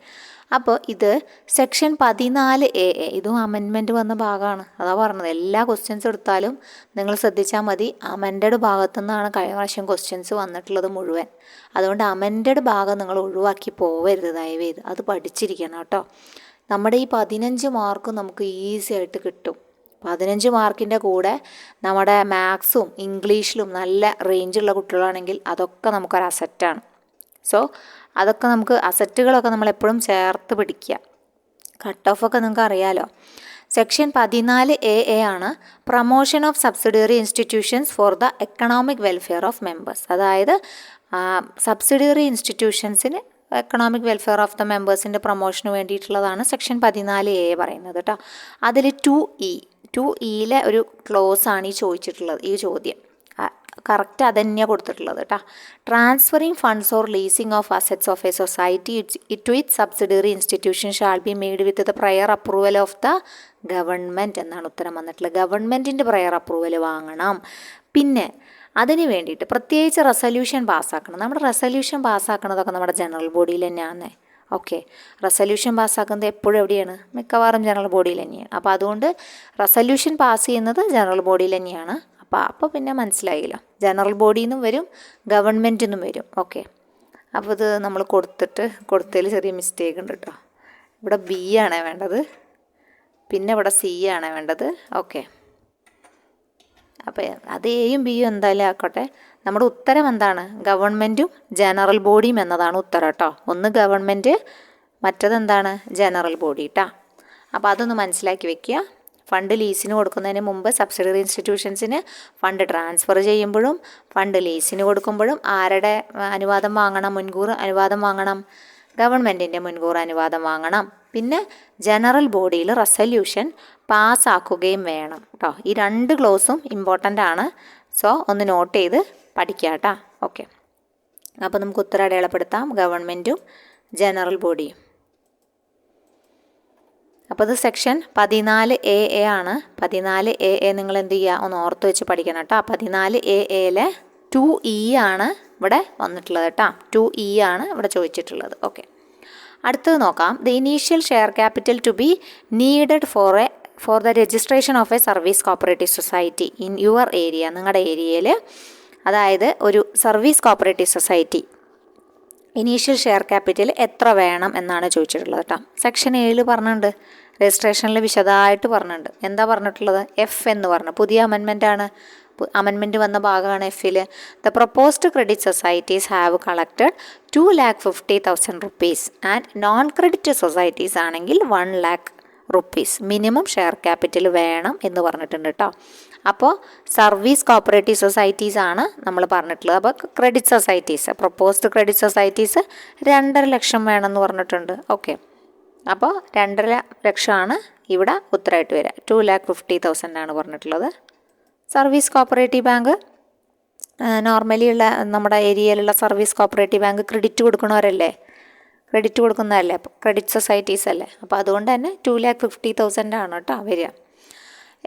അപ്പോൾ ഇത് സെക്ഷൻ 14A, ഇതും അമെൻമെൻറ്റ് വന്ന ഭാഗമാണ്. അതാ പറഞ്ഞത്, എല്ലാ ക്വസ്റ്റ്യൻസ് എടുത്താലും നിങ്ങൾ ശ്രദ്ധിച്ചാൽ മതി, അമെൻഡഡ് ഭാഗത്തു നിന്നാണ് കഴിഞ്ഞ പ്രാവശ്യം ക്വസ്റ്റ്യൻസ് വന്നിട്ടുള്ളത് മുഴുവൻ. അതുകൊണ്ട് അമെൻഡഡ് ഭാഗം നിങ്ങൾ ഒഴിവാക്കി പോവരുത് ദയവേത്, അത് പഠിച്ചിരിക്കണം കേട്ടോ. നമ്മുടെ ഈ 15 മാർക്ക് നമുക്ക് ഈസി ആയിട്ട് കിട്ടും. 15 മാർക്കിൻ്റെ കൂടെ നമ്മുടെ മാത്സും ഇംഗ്ലീഷിലും നല്ല റേഞ്ചുള്ള കുട്ടികളാണെങ്കിൽ അതൊക്കെ നമുക്കൊരു അസറ്റാണ്. സോ അതൊക്കെ നമുക്ക് അസറ്റുകളൊക്കെ നമ്മളെപ്പോഴും ചേർത്ത് പിടിക്കുക. കട്ട് ഓഫൊക്കെ നിങ്ങൾക്ക് അറിയാലോ. സെക്ഷൻ 14A ആണ് promotion of subsidiary institutions for the economic welfare of members. അതായത് സബ്സിഡിയറി ഇൻസ്റ്റിറ്റ്യൂഷൻസിന് എക്കണോമിക് വെൽഫെയർ ഓഫ് ദ മെമ്പേഴ്സിൻ്റെ പ്രൊമോഷന് വേണ്ടിയിട്ടുള്ളതാണ് സെക്ഷൻ 14A പറയുന്നത് കേട്ടോ. അതിൽ 2E ഒരു ക്ലോസ് ആണ് ഈ ചോദിച്ചിട്ടുള്ളത്, ഈ ചോദ്യം കറക്റ്റ് അതന്നെയാണ് കൊടുത്തിട്ടുള്ളത് കേട്ടോ. Transferring funds or leasing of assets of a society to it subsidiary institution shall be made with the prior approval of the government എന്നാണ് ഉത്തരം വന്നിട്ടുള്ളത്. ഗവൺമെൻറ്റിൻ്റെ പ്രയർ അപ്രൂവൽ വാങ്ങണം. പിന്നെ അതിന് വേണ്ടിയിട്ട് പ്രത്യേകിച്ച് റെസല്യൂഷൻ പാസ്സാക്കണം. നമ്മുടെ റെസല്യൂഷൻ പാസ്സാക്കണതൊക്കെ നമ്മുടെ ജനറൽ ബോഡിയിൽ തന്നെയാണ്. ഓക്കെ, റെസല്യൂഷൻ പാസ്സാക്കുന്നത് എപ്പോഴും എവിടെയാണ്? മിക്കവാറും ജനറൽ ബോഡിയിൽ തന്നെയാണ്. അപ്പോൾ അതുകൊണ്ട് റെസല്യൂഷൻ പാസ് ചെയ്യുന്നത് ജനറൽ ബോഡിയിൽ തന്നെയാണ്. അപ്പോൾ പിന്നെ മനസ്സിലായില്ല, ജനറൽ ബോഡിയിൽ നിന്നും വരും, ഗവൺമെൻറ്റിൽ നിന്നും വരും. ഓക്കെ, അപ്പോൾ ഇത് നമ്മൾ കൊടുത്തതിൽ ചെറിയ മിസ്റ്റേക്ക് ഉണ്ട് കേട്ടോ. ഇവിടെ B ആണ് വേണ്ടത്, പിന്നെ ഇവിടെ C ആണ് വേണ്ടത്. ഓക്കെ, അപ്പോൾ അത് Aയും Bയും എന്തായാലും ആക്കട്ടെ. നമ്മുടെ ഉത്തരം എന്താണ്? ഗവൺമെൻറ്റും ജനറൽ ബോഡിയും എന്നതാണ് ഉത്തരം കേട്ടോ. ഒന്ന് ഗവൺമെൻറ്, മറ്റതെന്താണ്? ജനറൽ ബോഡി കേട്ടോ. അപ്പോൾ അതൊന്ന് മനസ്സിലാക്കി വെക്കുക. ഫണ്ട് ലീസിന് കൊടുക്കുന്നതിന് മുമ്പ് സബ്സിഡിയറി ഇൻസ്റ്റിറ്റ്യൂഷൻസിന് ഫണ്ട് ട്രാൻസ്ഫർ ചെയ്യുമ്പോഴും ഫണ്ട് ലീസിന് കൊടുക്കുമ്പോഴും ആരുടെ അനുവാദം വാങ്ങണം? മുൻകൂർ അനുവാദം വാങ്ങണം, ഗവൺമെൻറ്റിൻ്റെ മുൻകൂർ അനുവാദം വാങ്ങണം. പിന്നെ ജനറൽ ബോഡിയിൽ റെസല്യൂഷൻ പാസ്സാക്കുകയും വേണം കേട്ടോ. ഈ 2 ക്ലോസും ഇമ്പോർട്ടൻ്റ് ആണ്. സോ ഒന്ന് നോട്ട് ചെയ്ത് പഠിക്കുക കേട്ടോ. ഓക്കെ, അപ്പോൾ നമുക്ക് ഉത്തരം അടയാളപ്പെടുത്താം, ഗവൺമെൻറ്റും ജനറൽ ബോഡിയും. അപ്പോൾ ഇത് സെക്ഷൻ 14A ആണ്. 14A നിങ്ങൾ എന്ത് ചെയ്യുക, ഒന്ന് ഓർത്ത് വെച്ച് പഠിക്കണം കേട്ടോ. 14A 2E ആണ് ഇവിടെ വന്നിട്ടുള്ളത് കേട്ടോ. 2E ആണ് ഇവിടെ ചോദിച്ചിട്ടുള്ളത്. ഓക്കെ, അടുത്തത് നോക്കാം. The initial share capital to be needed for the registration of a service cooperative society in your area. നിങ്ങളുടെ ഏരിയയിൽ, അതായത് ഒരു service cooperative society initial share capital എത്ര വേണം എന്നാണ് ചോദിച്ചിട്ടുള്ളത് കേട്ടോ. സെക്ഷൻ 7 പറഞ്ഞിട്ടുണ്ട്, രജിസ്ട്രേഷനിൽ വിശദമായിട്ട് പറഞ്ഞിട്ടുണ്ട്. എന്താ പറഞ്ഞിട്ടുള്ളത്? എഫ് എന്ന് പറഞ്ഞു, പുതിയ അമെൻമെൻ്റാണ്, അമെൻമെൻറ്റ് വന്ന ഭാഗമാണ് എഫിൽ. The proposed credit societies have collected 2,50,000 rupees and non credit societies ആണെങ്കിൽ 1,00,000 rupees മിനിമം ഷെയർ ക്യാപിറ്റൽ വേണം എന്ന് പറഞ്ഞിട്ടുണ്ട് കേട്ടോ. അപ്പോൾ സർവീസ് കോപ്പറേറ്റീവ് സൊസൈറ്റീസ് ആണ് നമ്മൾ പറഞ്ഞിട്ടുള്ളത്. അപ്പോൾ credit societies, proposed credit societies 2.5 ലക്ഷം വേണമെന്ന് പറഞ്ഞിട്ടുണ്ട്. ഓക്കെ, അപ്പോൾ 2.5 ലക്ഷമാണ് ഇവിടെ ഉത്തരമായിട്ട് വരിക. 2,50,000 ആണ് പറഞ്ഞിട്ടുള്ളത്. സർവീസ് കോപ്പറേറ്റീവ് ബാങ്ക് നോർമലി ഉള്ള നമ്മുടെ ഏരിയയിലുള്ള സർവീസ് കോപ്പറേറ്റീവ് ബാങ്ക് ക്രെഡിറ്റ് കൊടുക്കണവരല്ലേ, ക്രെഡിറ്റ് കൊടുക്കുന്നതല്ലേ, ക്രെഡിറ്റ് സൊസൈറ്റീസ് അല്ലേ. അപ്പോൾ അതുകൊണ്ട് തന്നെ 2,50,000 ആണ് കേട്ടോ വരിക.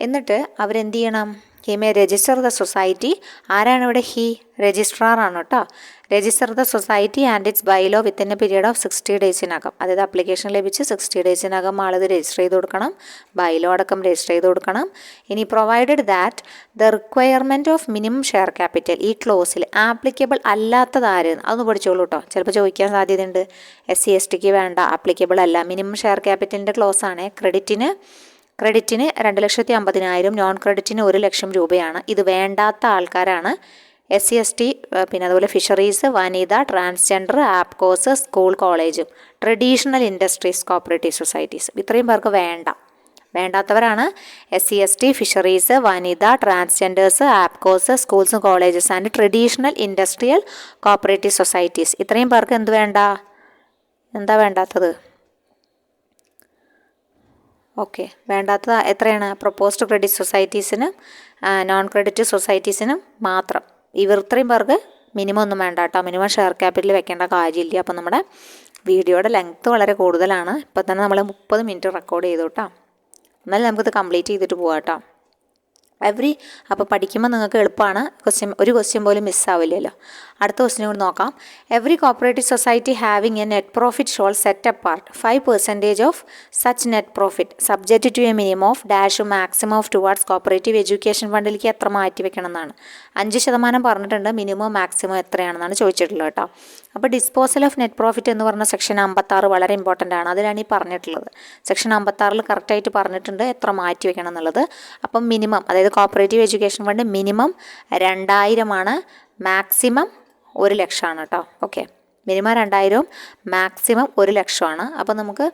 എന്നിട്ട് അവരെന്ത് ചെയ്യണം? He may register the society. ആരാണ് ഇവിടെ ഹി? രജിസ്ട്രാർ ആണ് കേട്ടോ. Register the society and it's bylaw within A period of 60 ഡേയ്സിനകം. അതായത് അപ്ലിക്കേഷൻ ലഭിച്ച് 60 ഡേയ്സിനകം ആളിത് രജിസ്റ്റർ ചെയ്ത് കൊടുക്കണം. ബൈലോ അടക്കം രജിസ്റ്റർ ചെയ്ത് കൊടുക്കണം. ഇനി provided that the requirement of minimum share capital, ഈ ക്ലോസിൽ ആപ്ലിക്കബിൾ അല്ലാത്തത് ആര്? അതൊന്ന് പഠിച്ചോളൂ കേട്ടോ. ചിലപ്പോൾ ചോദിക്കാൻ സാധ്യതയുണ്ട്. SC STക്ക് വേണ്ട, ആപ്ലിക്കബിൾ അല്ല. മിനിമം ഷെയർ ക്യാപിറ്റലിൻ്റെ ക്ലോസ് ആണ്. ക്രെഡിറ്റിന് 2,50,000, നോൺ ക്രെഡിറ്റിന് 1,00,000 രൂപയാണ്. ഇത് വേണ്ടാത്ത ആൾക്കാരാണ് SC ST, പിന്നെ അതുപോലെ ഫിഷറീസ്, വനിത, ട്രാൻസ്ജെൻഡർ, ആപ്കോസ്, സ്കൂൾ കോളേജും ട്രഡീഷണൽ ഇൻഡസ്ട്രീസ് കോപ്പറേറ്റീവ് സൊസൈറ്റീസ്. ഇത്രയും പേർക്ക് വേണ്ടാത്തവരാണ് SC ST, ഫിഷറീസ്, വനിത, ട്രാൻസ്ജെൻഡേഴ്സ്, ആപ്കോസ്, സ്കൂൾസും colleges and traditional industrial cooperative societies. ഇത്രയും പേർക്ക് എന്താ വേണ്ടാത്തത്? ഓക്കെ, വേണ്ടാത്തത് എത്രയാണ്? പ്രൊപ്പോസ്ഡ് ക്രെഡിറ്റ് സൊസൈറ്റീസിനും നോൺ ക്രെഡിറ്റ് സൊസൈറ്റീസിനും മാത്രം. ഇത്രയും പേർക്ക് മിനിമം ഒന്നും വേണ്ട കേട്ടോ. മിനിമം ഷെയർ ക്യാപിറ്റൽ വെക്കേണ്ട കാര്യമില്ല. അപ്പോൾ നമ്മുടെ വീഡിയോയുടെ ലെങ്ത്ത് വളരെ കൂടുതലാണ്. ഇപ്പോൾ തന്നെ നമ്മൾ 30 മിനിറ്റ് റെക്കോർഡ് ചെയ്തു കേട്ടോ. എന്നാലും നമുക്കിത് കംപ്ലീറ്റ് ചെയ്തിട്ട് പോകാം കേട്ടോ. അപ്പോൾ പഠിക്കുമ്പോൾ നിങ്ങൾക്ക് എളുപ്പമാണ്. ഒരു ക്വസ്റ്റ്യൻ പോലും മിസ്സാവില്ലല്ലോ. അടുത്ത ക്വസ്റ്റ്യൻ കൂടി നോക്കാം. Every cooperative society having a net profit shall set apart 5% of such net profit subject to a minimum of dash maximum of towards cooperative education ഫണ്ടിലേക്ക് എത്ര മാറ്റി വെക്കണം എന്നാണ്. 5% പറഞ്ഞിട്ടുണ്ട്. മിനിമം മാക്സിമം എത്രയാണെന്നാണ് ചോദിച്ചിട്ടുള്ളത് കേട്ടോ. അപ്പോൾ ഡിസ്പോസൽ ഓഫ് നെറ്റ് പ്രോഫിറ്റ് എന്ന് പറഞ്ഞ സെക്ഷൻ 56 വളരെ ഇമ്പോർട്ടൻ്റ് ആണ്. അതിലാണ് ഈ പറഞ്ഞിട്ടുള്ളത്. സെക്ഷൻ 56 കറക്റ്റായിട്ട് പറഞ്ഞിട്ടുണ്ട് എത്ര മാറ്റി വെക്കണം എന്നുള്ളത്. അപ്പം മിനിമം, അതായത് കോപ്പറേറ്റീവ് എഡ്യൂക്കേഷൻ ഫണ്ട് മിനിമം 2,000 ആണ്, മാക്സിമം 1,00,000 ആണ് കേട്ടോ. ഓക്കെ, മിനിമം 2,000, മാക്സിമം 1,00,000 ആണ്. അപ്പോൾ നമുക്ക്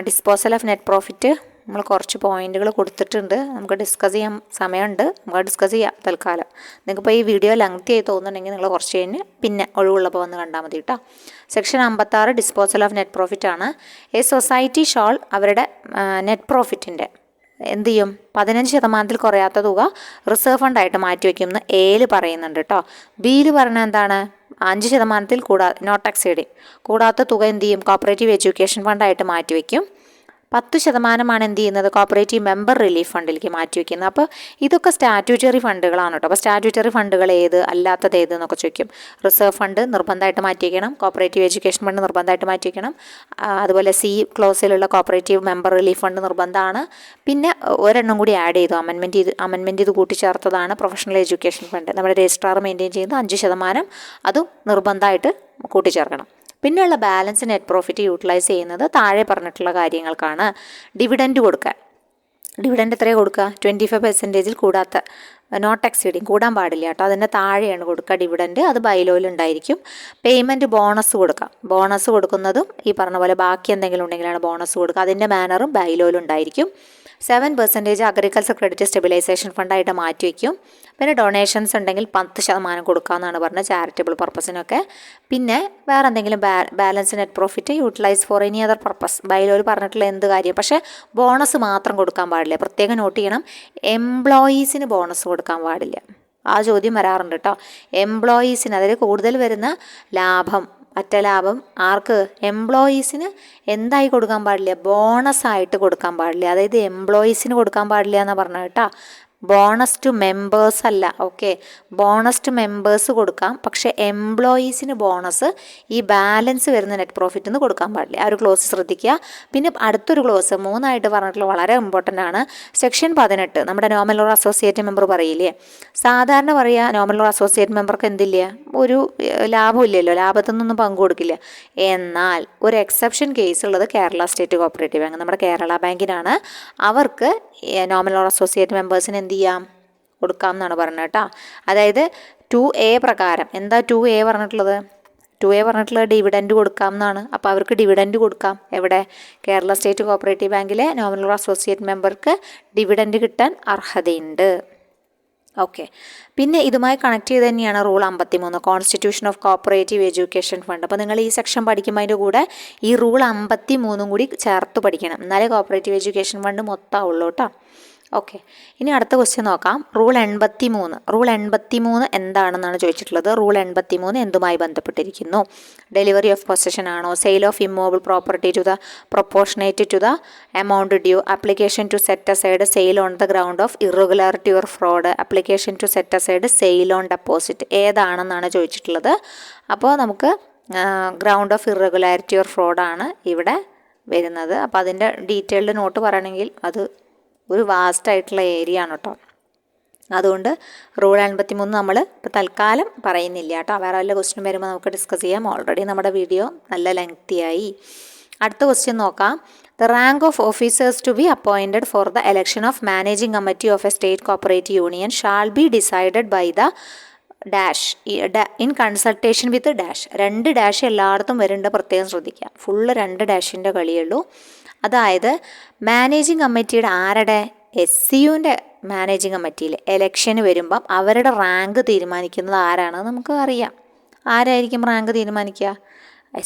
ഡിസ്പോസൽ ഓഫ് നെറ്റ് പ്രോഫിറ്റ് നമ്മൾ കുറച്ച് പോയിന്റുകൾ കൊടുത്തിട്ടുണ്ട്. നമുക്ക് ഡിസ്കസ് ചെയ്യാൻ സമയമുണ്ട്. നമുക്ക് ഡിസ്കസ് ചെയ്യാം തൽക്കാലം. നിങ്ങൾക്കിപ്പോൾ ഈ വീഡിയോ ലെങ്തി ആയി തോന്നുന്നുണ്ടെങ്കിൽ നിങ്ങൾ കുറച്ച് കഴിഞ്ഞ് പിന്നെ ഒഴിവുള്ളപ്പോൾ വന്ന് കണ്ടാൽ മതി കേട്ടോ. Section 56 disposal of net profit ആണ്. എ സൊസൈറ്റി ഷോൾ അവരുടെ നെറ്റ് പ്രോഫിറ്റിൻ്റെ എന്ത് ചെയ്യും? 15% കുറയാത്ത തുക റിസർവ് ഫണ്ടായിട്ട് മാറ്റിവെക്കുമെന്ന് എയിൽ പറയുന്നുണ്ട് കേട്ടോ. ബിയിൽ പറഞ്ഞാൽ എന്താണ്? 5% കൂടാതെ, നോട്ട് എക്സീഡിങ്, കൂടാത്ത തുക എന്ത് ചെയ്യും? Cooperative education ഫണ്ടായിട്ട് മാറ്റിവെക്കും. 10% എന്ത് ചെയ്യുന്നത്? കോപ്പറേറ്റീവ് മെമ്പർ റിലീഫ് ഫണ്ടിലേക്ക് മാറ്റിവെക്കുന്നത്. അപ്പോൾ ഇതൊക്കെ സ്റ്റാറ്റ്യൂട്ടറി ഫണ്ടുകളാണ് കേട്ടോ. അപ്പോൾ സ്റ്റാറ്റ്യൂട്ടറി ഫണ്ടുകൾ ഏത്, അല്ലാത്തത് ഏത് എന്നൊക്കെ ചോദിക്കും. റിസർവ് ഫണ്ട് നിർബന്ധമായിട്ട് മാറ്റിവെക്കണം, കോപ്പറേറ്റീവ് എഡ്യൂക്കേഷൻ ഫണ്ട് നിർബന്ധമായിട്ട് മാറ്റിവെക്കണം. അതുപോലെ C ക്ലോസിലുള്ള കോപ്പറേറ്റീവ് മെമ്പർ റിലീഫ് ഫണ്ട് നിർബന്ധമാണ്. പിന്നെ ഒരെണ്ണം കൂടി ആഡ് ചെയ്തു, അമെൻമെൻറ്റ് ചെയ്ത് കൂട്ടിച്ചേർത്തതാണ് പ്രൊഫഷണൽ എഡ്യൂക്കേഷൻ ഫണ്ട്. നമ്മുടെ രജിസ്ട്രാർ മെയിൻറ്റെയിൻ ചെയ്യുന്ന 5% അതും നിർബന്ധമായിട്ട് കൂട്ടിച്ചേർക്കണം. പിന്നെയുള്ള ബാലൻസ് നെറ്റ് പ്രോഫിറ്റ് യൂട്ടിലൈസ് ചെയ്യുന്നത് താഴെ പറഞ്ഞിട്ടുള്ള കാര്യങ്ങൾക്കാണ്. ഡിവിഡൻഡ് കൊടുക്കുക. ഡിവിഡൻഡ് എത്രയാണ് കൊടുക്കുക? 25% കൂടാത്ത, നോട്ട് എക്സീഡിങ്, കൂടാൻ പാടില്ല കേട്ടോ. അതിൻ്റെ താഴെയാണ് കൊടുക്കുക ഡിവിഡൻഡ്. അത് ബൈലോയിൽ ഉണ്ടായിരിക്കും. പേയ്മെൻറ്റ് ബോണസ് കൊടുക്കാം. ബോണസ് കൊടുക്കുന്നതും ഈ പറഞ്ഞ പോലെ ബാക്കി എന്തെങ്കിലും ഉണ്ടെങ്കിലാണ് ബോണസ് കൊടുക്കുക. അതിൻ്റെ മാനറും ബൈലോയിൽ ഉണ്ടായിരിക്കും. 7% അഗ്രികൾച്ചർ ക്രെഡിറ്റ് സ്റ്റെബിലൈസേഷൻ ഫണ്ടായിട്ട് മാറ്റിവെക്കും. പിന്നെ ഡൊണേഷൻസ് ഉണ്ടെങ്കിൽ 10% കൊടുക്കാമെന്നാണ് പറഞ്ഞത്, ചാരിറ്റബിൾ പർപ്പസിനൊക്കെ. പിന്നെ വേറെ എന്തെങ്കിലും balance net profit utilise for any other purpose, ബൈലോയിൽ പറഞ്ഞിട്ടുള്ള എന്ത് കാര്യം. പക്ഷേ ബോണസ് മാത്രം കൊടുക്കാൻ പാടില്ല. പ്രത്യേകം നോട്ട് ചെയ്യണം, എംപ്ലോയീസിന് ബോണസ് കൊടുക്കാൻ പാടില്ല. ആ ചോദ്യം വരാറുണ്ട് കേട്ടോ. എംപ്ലോയീസിന്, അതായത് കൂടുതൽ വരുന്ന ലാഭം, മറ്റേ ലാഭം ആർക്ക്? എംപ്ലോയീസിന് എന്തായി കൊടുക്കാൻ പാടില്ല? ബോണസായിട്ട് കൊടുക്കാൻ പാടില്ല. അതായത് എംപ്ലോയീസിന് കൊടുക്കാൻ പാടില്ല എന്നാണ് പറഞ്ഞത് കേട്ടോ. ബോണസ് ടു മെമ്പേഴ്സ് അല്ല. ഓക്കെ, ബോണസ് ടു മെമ്പേഴ്സ് കൊടുക്കാം, പക്ഷേ എംപ്ലോയീസിന് ബോണസ് ഈ ബാലൻസ് വരുന്ന നെറ്റ് പ്രോഫിറ്റ് നിന്ന് കൊടുക്കാൻ പാടില്ല. ആ ഒരു ക്ലോസ് ശ്രദ്ധിക്കുക. പിന്നെ അടുത്തൊരു ക്ലോസ് 3 പറഞ്ഞിട്ടുള്ള വളരെ ഇമ്പോർട്ടൻ്റ് ആണ്. സെക്ഷൻ 18 നമ്മുടെ നോമിനൽ ഓർ അസോസിയേറ്റ് മെമ്പർ പറയില്ലേ, സാധാരണ പറയുക നോമിനൽ ഓർ അസോസിയേറ്റ് മെമ്പർക്ക് എന്തില്ല, ഒരു ലാഭമില്ലല്ലോ, ലാഭത്തിൽ നിന്നൊന്നും പങ്കു കൊടുക്കില്ല. എന്നാൽ ഒരു എക്സെപ്ഷൻ കേസ് ഉള്ളത് കേരള സ്റ്റേറ്റ് കോപ്പറേറ്റീവ് ബാങ്ക്, നമ്മുടെ കേരള ബാങ്കിനാണ്. അവർക്ക് നോമിനൽ ഓർ അസോസിയേറ്റ് മെമ്പേഴ്സിന് എന്ത് ചെയ്യാം? കൊടുക്കാം എന്നാണ് പറഞ്ഞത് കേട്ടോ. അതായത് 2A പ്രകാരം എന്താ 2A പറഞ്ഞിട്ടുള്ളത്? 2A പറഞ്ഞിട്ടുള്ളത് ഡിവിഡൻഡ് കൊടുക്കാം എന്നാണ്. അപ്പോൾ അവർക്ക് ഡിവിഡൻഡ് കൊടുക്കാം. എവിടെ? കേരള സ്റ്റേറ്റ് കോപ്പറേറ്റീവ് ബാങ്കിലെ നോമിനൽ ഓർ അസോസിയേറ്റ് മെമ്പർക്ക് ഡിവിഡൻഡ് കിട്ടാൻ അർഹതയുണ്ട്. ഓക്കെ, പിന്നെ ഇതുമായി കണക്ട് ചെയ്ത് തന്നെയാണ് rule 53, constitution of cooperative education fund. അപ്പോൾ നിങ്ങൾ ഈ സെക്ഷൻ പഠിക്കുമ്പോൾ അതിൻ്റെ കൂടെ ഈ റൂൾ 53 കൂടി ചേർത്ത് പഠിക്കണം. എന്നാലേ കോപ്പറേറ്റീവ് എഡ്യൂക്കേഷൻ ഫണ്ട് മൊത്തം ഉള്ളൂ കേട്ടോ. ഓക്കെ, ഇനി അടുത്ത ക്വസ്റ്റ്യൻ നോക്കാം. റൂൾ 83 എന്താണെന്നാണ് ചോദിച്ചിട്ടുള്ളത്. റൂൾ 83 എന്തുമായി ബന്ധപ്പെട്ടിരിക്കുന്നു? ഡെലിവറി ഓഫ് പൊസഷൻ ആണോ? Sale of immovable property to the proportionate to the amount due, application to set aside sale on the ground of irregularity or fraud, application to set aside sale on deposit, ഏതാണെന്നാണ് ചോദിച്ചിട്ടുള്ളത്. അപ്പോൾ നമുക്ക് ground of irregularity or ഫ്രോഡാണ് ഇവിടെ വരുന്നത്. അപ്പോൾ അതിൻ്റെ detailed not പറയണമെങ്കിൽ അത് ഒരു വാസ്റ്റ് ആയിട്ടുള്ള ഏരിയ ആണ് കേട്ടോ. അതുകൊണ്ട് റൂൾ 83 നമ്മൾ ഇപ്പോൾ തൽക്കാലം പറയുന്നില്ല കേട്ടോ. വേറെ വല്ല ക്വസ്റ്റ്യൻ വരുമ്പോൾ നമുക്ക് ഡിസ്കസ് ചെയ്യാം. ഓൾറെഡി നമ്മുടെ വീഡിയോ നല്ല ലെങ്തിയായി. അടുത്ത ക്വസ്റ്റ്യൻ നോക്കാം. The rank of officers to be appointed for the election of managing committee of a state cooperative union shall be decided by the dash in consultation with dash. 2 dash എല്ലായിടത്തും വരുന്നുണ്ട്, പ്രത്യേകം ശ്രദ്ധിക്കുക. Full 2 ഡാഷിൻ്റെ കളിയുള്ളൂ. അതായത് managing കമ്മിറ്റിയുടെ ആരുടെ, SCUവിൻ്റെ managing കമ്മിറ്റിയിൽ എലക്ഷന് വരുമ്പം അവരുടെ റാങ്ക് തീരുമാനിക്കുന്നത് ആരാണെന്ന് നമുക്ക് അറിയാം. ആരായിരിക്കും റാങ്ക് തീരുമാനിക്കുക?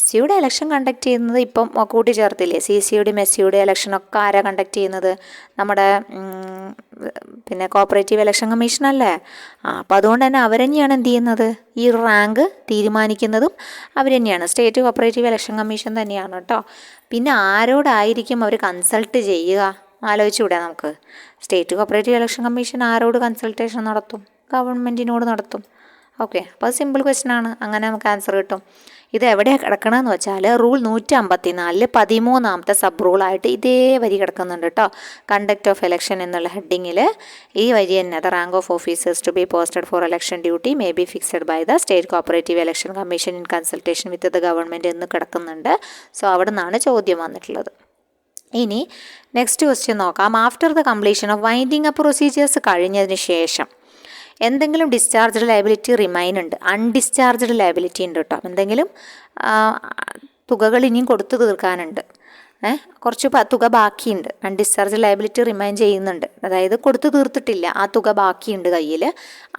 SCUയുടെ എലക്ഷൻ കണ്ടക്ട് ചെയ്യുന്നത് ഇപ്പം കൂട്ടിച്ചേർത്തില്ലേ, CCയുടെയും SCയുടെയും എലക്ഷനൊക്കെ ആരാ കണ്ടക്ട് ചെയ്യുന്നത്? നമ്മുടെ പിന്നെ കോപ്പറേറ്റീവ് ഇലക്ഷൻ കമ്മീഷനല്ലേ. അപ്പോൾ അതുകൊണ്ട് തന്നെ അവർ തന്നെയാണ് എന്ത് ചെയ്യുന്നത്, ഈ റാങ്ക് തീരുമാനിക്കുന്നതും അവർ തന്നെയാണ്. സ്റ്റേറ്റ് കോപ്പറേറ്റീവ് ഇലക്ഷൻ കമ്മീഷൻ തന്നെയാണ് കേട്ടോ. പിന്നെ ആരോടായിരിക്കും അവർ കൺസൾട്ട് ചെയ്യുക? ആലോചിച്ചുകൂടെ നമുക്ക്? സ്റ്റേറ്റ് കോപ്പറേറ്റീവ് ഇലക്ഷൻ കമ്മീഷൻ ആരോട് കൺസൾട്ടേഷൻ നടത്തും? ഗവൺമെൻറ്റിനോട് നടത്തും. ഓക്കെ, അപ്പോൾ അത് സിമ്പിൾ ക്വസ്റ്റ്യൻ ആണ്. അങ്ങനെ നമുക്ക് ആൻസർ കിട്ടും. ഇത് എവിടെയാണ് കിടക്കണമെന്ന് വെച്ചാൽ റൂൾ 154 13ാമത്തെ സബ് റൂളായിട്ട് ഇതേ വരി കിടക്കുന്നുണ്ട് കേട്ടോ. കണ്ടക്ട് ഓഫ് എലക്ഷൻ എന്നുള്ള ഹെഡിങ്ങിൽ ഈ വരി തന്നെ, the rank of officers to be posted for election duty may be fixed by the state cooperative election commission in consultation with the government എന്ന് കിടക്കുന്നുണ്ട്. സോ അവിടെ നിന്നാണ് ചോദ്യം വന്നിട്ടുള്ളത്. ഇനി നെക്സ്റ്റ് ക്വസ്റ്റ്യൻ നോക്കാം. After the completion of winding up procedures കഴിഞ്ഞതിന് ശേഷം എന്തെങ്കിലും ഡിസ്ചാർജ്ഡ് ലയബിലിറ്റി റിമൈൻ ഉണ്ട്, അൺഡിസ്ചാർജ്ഡ് ലയബിലിറ്റി ഉണ്ട് കേട്ടോ. എന്തെങ്കിലും തുകകൾ ഇനിയും കൊടുത്തു തീർക്കാനുണ്ട്, കുറച്ച് തുക ബാക്കിയുണ്ട്, അൺഡിസ്ചാർജ് ലയബിലിറ്റി റിമൈൻ ചെയ്യുന്നുണ്ട്, അതായത് കൊടുത്തു തീർത്തിട്ടില്ല, ആ തുക ബാക്കിയുണ്ട് കയ്യിൽ.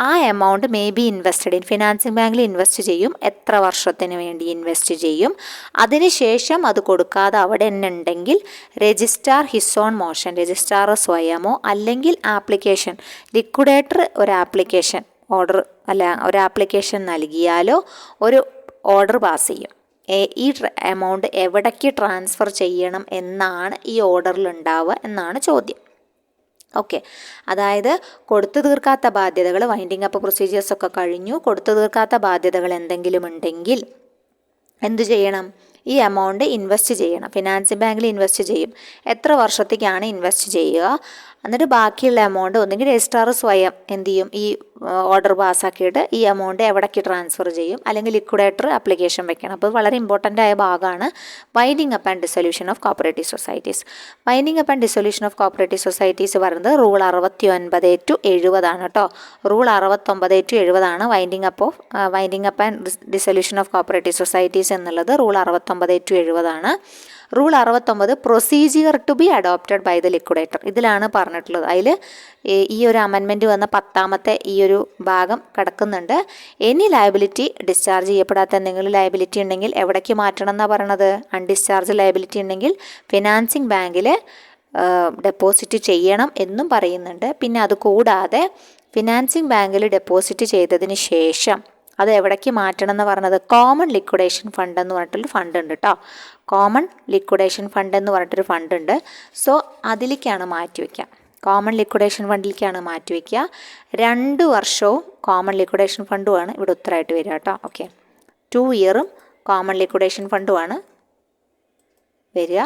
ആ amount may be invested in, financing ബാങ്കിൽ ഇൻവെസ്റ്റ് ചെയ്യും. എത്ര വർഷത്തിന് വേണ്ടി ഇൻവെസ്റ്റ് ചെയ്യും? അതിനുശേഷം അത് കൊടുക്കാതെ അവിടെ തന്നെ ഉണ്ടെങ്കിൽ registrar his own motion, registrar സ്വയമോ അല്ലെങ്കിൽ ആപ്ലിക്കേഷൻ, ലിക്വിഡേറ്റർ ഒരു ആപ്ലിക്കേഷൻ ഓർഡർ ഒരു ആപ്ലിക്കേഷൻ നൽകിയാലോ ഒരു ഓർഡർ പാസ് ചെയ്യും. ഈ എമൗണ്ട് എവിടേക്ക് ട്രാൻസ്ഫർ ചെയ്യണം എന്നാണ് ഈ ഓർഡറിൽ ഉണ്ടാവുക എന്നാണ് ചോദ്യം. ഓക്കെ, അതായത് കൊടുത്തു തീർക്കാത്ത ബാധ്യതകൾ, വൈൻഡിങ് അപ്പ് പ്രൊസീജിയേഴ്സൊക്കെ കഴിഞ്ഞു, കൊടുത്തു തീർക്കാത്ത ബാധ്യതകൾ എന്തെങ്കിലും ഉണ്ടെങ്കിൽ എന്തു ചെയ്യണം? ഈ എമൗണ്ട് ഇൻവെസ്റ്റ് ചെയ്യണം. ഫിനാൻസിങ് ബാങ്കിൽ ഇൻവെസ്റ്റ് ചെയ്യും. എത്ര വർഷത്തേക്കാണ് ഇൻവെസ്റ്റ് ചെയ്യുക? എന്നിട്ട് ബാക്കിയുള്ള എമൗണ്ട് ഒന്നുകിൽ രജിസ്ട്രാർ സ്വയം എന്ത് ചെയ്യും, ഈ ഓർഡർ പാസ്സാക്കിയിട്ട് ഈ എമൗണ്ട് എവിടേക്ക് ട്രാൻസ്ഫർ ചെയ്യും, അല്ലെങ്കിൽ ലിക്വിഡേറ്റർ ആപ്ലിക്കേഷൻ വെക്കണം. അപ്പോൾ വളരെ ഇമ്പോർട്ടൻ്റ് ആയ ഭാഗമാണ് winding up and dissolution of cooperative societies. Winding up and dissolution of cooperative societies പറയുന്നത് റൂൾ 69/70 ആണ് കേട്ടോ. റൂൾ 69/70 ആണ് winding up and dissolution of cooperative societies എന്നുള്ളത്. റൂൾ 69/70 ആണ്. Rule 69 procedure to be adopted by the liquidator, ഇതിലാണ് പറഞ്ഞിട്ടുള്ളത്. അതിൽ ഈ ഒരു അമെൻമെൻറ്റ് വന്ന 10ാമത്തെ ഈ ഒരു ഭാഗം കിടക്കുന്നുണ്ട്. എനി ലയബിലിറ്റി, ഡിസ്ചാർജ് ചെയ്യപ്പെടാത്ത എന്തെങ്കിലും ലയബിലിറ്റി ഉണ്ടെങ്കിൽ എവിടേക്ക് മാറ്റണം എന്നാണ് പറയണത്? അൺഡിസ്ചാർജ് ലയബിലിറ്റി ഉണ്ടെങ്കിൽ ഫിനാൻസിങ് ബാങ്കിൽ ഡെപ്പോസിറ്റ് ചെയ്യണം എന്നും പറയുന്നുണ്ട്. പിന്നെ അതുകൂടാതെ ഫിനാൻസിങ് ബാങ്കിൽ ഡെപ്പോസിറ്റ് ചെയ്തതിന് ശേഷം അത് എവിടേക്ക് മാറ്റണം എന്ന് പറഞ്ഞത്? കോമൺ ലിക്വിഡേഷൻ ഫണ്ട് എന്ന് പറഞ്ഞിട്ടൊരു ഫണ്ട് ഉണ്ട് കേട്ടോ. കോമൺ ലിക്വിഡേഷൻ ഫണ്ട് എന്ന് പറഞ്ഞിട്ടൊരു ഫണ്ട് ഉണ്ട്. സോ അതിലേക്കാണ് മാറ്റിവെക്കുക. കോമൺ ലിക്വിഡേഷൻ ഫണ്ടിലേക്കാണ് മാറ്റിവെക്കുക. 2 വർഷവും കോമൺ ലിക്വിഡേഷൻ ഫണ്ടുമാണ് ഇവിടെ ഉത്തരമായിട്ട് വരിക കേട്ടോ. ഓക്കെ, 2 ഇയറും കോമൺ ലിക്വിഡേഷൻ ഫണ്ടുമാണ് വരിക.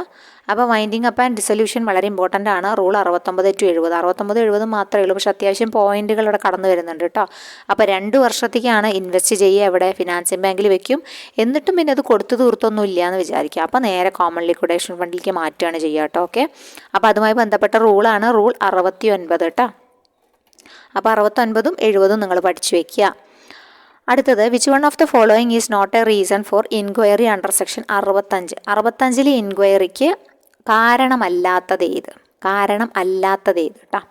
അപ്പോൾ വൈൻഡിങ് അപ്പ് ആൻഡ് ഡിസൊല്യൂഷൻ വളരെ ഇമ്പോർട്ടൻ്റ് ആണ്. റൂൾ 69/70 69/70 മാത്രമേ ഉള്ളൂ, പക്ഷെ അത്യാവശ്യം പോയിന്റുകൾ ഇവിടെ കടന്നു വരുന്നുണ്ട് കേട്ടോ. അപ്പോൾ 2 വർഷത്തേക്കാണ് ഇൻവെസ്റ്റ് ചെയ്യുക. എവിടെ? ഫിനാൻസിങ് ബാങ്കിൽ വെക്കും. എന്നിട്ടും പിന്നെ അത് കൊടുത്തു തീർത്തൊന്നും ഇല്ല എന്ന് വിചാരിക്കുക. അപ്പോൾ നേരെ കോമൺ ലിക്വിഡേഷൻ ഫണ്ടിലേക്ക് മാറ്റുകയാണ് ചെയ്യുക കേട്ടോ. ഓക്കെ, അപ്പോൾ അതുമായി ബന്ധപ്പെട്ട റൂളാണ് റൂൾ 69 കേട്ടോ. അപ്പോൾ 69ഉം 70ഉം നിങ്ങൾ പഠിച്ചു വയ്ക്കുക. അടുത്തത്, which one of the following is not a reason for inquiry under section 65. 65 ഇൻക്വയറിക്ക് കാരണമല്ലാത്തത് ഏത് കേട്ടോ.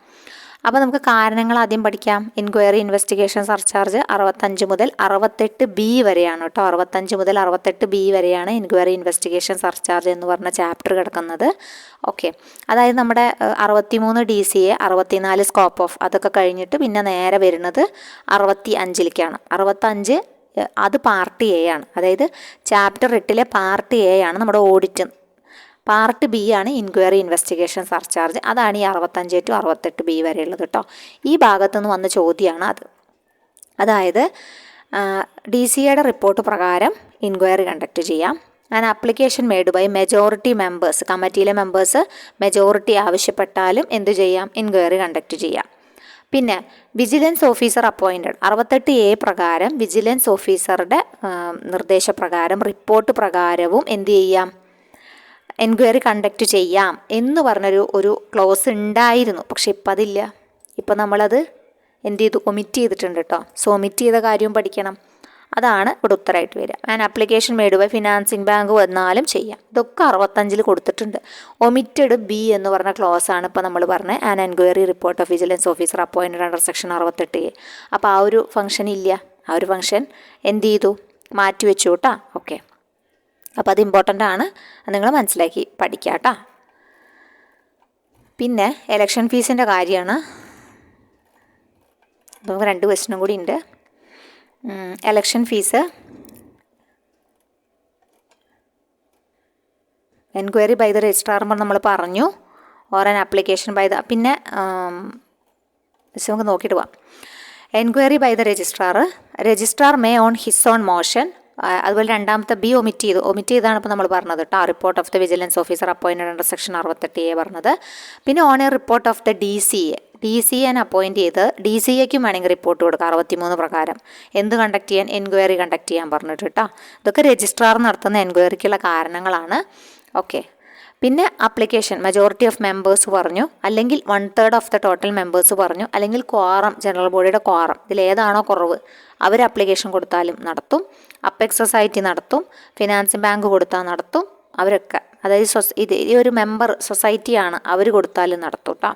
അപ്പോൾ നമുക്ക് കാരണങ്ങൾ ആദ്യം പഠിക്കാം. എൻക്വയറി ഇൻവെസ്റ്റിഗേഷൻ സർചാർജ് 65 മുതൽ 68B വരെയാണ് കേട്ടോ. 65 മുതൽ 68B വരെയാണ് എൻക്വയറി ഇൻവെസ്റ്റിഗേഷൻ സർചാർജ് എന്ന് പറഞ്ഞ ചാപ്റ്റർ കിടക്കുന്നത്. ഓക്കെ, അതായത് നമ്മുടെ 63 DCA, 64 സ്കോപ്പ് ഓഫ്, അതൊക്കെ കഴിഞ്ഞിട്ട് പിന്നെ നേരെ വരുന്നത് 65ലേക്കാണ്. 65 അത് പാർട്ട് എ ആണ്, അതായത് ചാപ്റ്റർ 8 പാർട്ട് എ ആണ് നമ്മുടെ ഓഡിറ്റ്. പാർട്ട് ബി ആണ് ഇൻക്വയറി ഇൻവെസ്റ്റിഗേഷൻ സർചാർജ്. അതാണ് ഈ 65 to 68B വരെയുള്ളത് കേട്ടോ. ഈ ഭാഗത്തുനിന്ന് വന്ന ചോദ്യമാണ് അത്. അതായത് DCAയുടെ റിപ്പോർട്ട് പ്രകാരം ഇൻക്വയറി കണ്ടക്ട് ചെയ്യാം. An application made by majority members, കമ്മിറ്റിയിലെ മെമ്പേഴ്സ് മെജോറിറ്റി ആവശ്യപ്പെട്ടാലും എന്തു ചെയ്യാം, ഇൻക്വയറി കണ്ടക്ട് ചെയ്യാം. പിന്നെ വിജിലൻസ് ഓഫീസർ അപ്പോയിൻറ്റഡ് 68A പ്രകാരം വിജിലൻസ് ഓഫീസറുടെ നിർദ്ദേശപ്രകാരം റിപ്പോർട്ട് പ്രകാരവും എന്ത് ചെയ്യാം, എൻക്വയറി കണ്ടക്ട് ചെയ്യാം എന്ന് പറഞ്ഞൊരു ക്ലോസ് ഉണ്ടായിരുന്നു. പക്ഷെ ഇപ്പം അതില്ല. ഇപ്പം നമ്മളത് എന്ത് ചെയ്തു, ഒമിറ്റ് ചെയ്തിട്ടുണ്ട് കേട്ടോ. സോ ഒമിറ്റ് ചെയ്ത കാര്യവും പഠിക്കണം. അതാണ് ഇവിടെ ഉത്തരമായിട്ട് വരിക. An application made by financing bank വന്നാലും ചെയ്യാം. ഇതൊക്കെ 65 കൊടുത്തിട്ടുണ്ട്. ഒമിറ്റഡ് ബി എന്ന് പറഞ്ഞ ക്ലോസ് ആണ് ഇപ്പോൾ നമ്മൾ പറഞ്ഞത്. An enquiry report of vigilance officer appointed under section 68A. അപ്പോൾ ആ ഒരു ഫംഗ്ഷൻ ഇല്ല. ആ ഒരു ഫംഗ്ഷൻ എന്ത് ചെയ്തു, മാറ്റി വെച്ചു കേട്ടോ. ഓക്കെ, അപ്പോൾ അത് ഇമ്പോർട്ടൻ്റ് ആണ്, നിങ്ങൾ മനസ്സിലാക്കി പഠിക്കുക കേട്ടോ. പിന്നെ എലക്ഷൻ ഫീസിൻ്റെ കാര്യമാണ്. നമുക്ക് 2 ക്വസ്റ്റ്യനും കൂടി ഉണ്ട്. Election fees enquiry by the registrar നമ്മൾ പറഞ്ഞു, or an application by the, പിന്നെ നമുക്ക് നോക്കിയിട്ട് പോവാം. Enquiry by the registrar may on his own motion. അതുപോലെ രണ്ടാമത്തെ ബി ഒമിറ്റ് ചെയ്താണ് ഇപ്പോൾ നമ്മൾ പറഞ്ഞത് കേട്ടോ. Report of the vigilance officer appointed under section 68A പറഞ്ഞത്. പിന്നെ on a report of the DCA appoint ചെയ്ത് DCAക്കും വേണമെങ്കിൽ റിപ്പോർട്ട് കൊടുക്കുക 63 പ്രകാരം. എന്ത് കണ്ടക്ട് ചെയ്യാൻ, എൻക്വയറി കണ്ടക്ട് ചെയ്യാൻ പറഞ്ഞിട്ട് കേട്ടോ. ഇതൊക്കെ രജിസ്ട്രാർ നടത്തുന്ന എൻക്വയറിക്കുള്ള കാരണങ്ങളാണ്. ഓക്കെ, പിന്നെ ആപ്ലിക്കേഷൻ മെജോറിറ്റി ഓഫ് മെമ്പേഴ്സ് പറഞ്ഞു, അല്ലെങ്കിൽ 1/3 ഓഫ് ദ ടോട്ടൽ മെമ്പേഴ്സ് പറഞ്ഞു, അല്ലെങ്കിൽ ക്വാറം, ജനറൽ ബോഡിയുടെ ക്വാറം, ഇതിലേതാണോ കുറവ് അവർ ആപ്ലിക്കേഷൻ കൊടുത്താലും നടത്തും. അപ്പെക്സ് സൊസൈറ്റി നടത്തും, ഫിനാൻസിങ് ബാങ്ക് കൊടുത്താൽ നടത്തും. അവരൊക്കെ, അതായത് ഈ ഒരു മെമ്പർ സൊസൈറ്റിയാണ്, അവർ കൊടുത്താലും നടത്തും കേട്ടോ.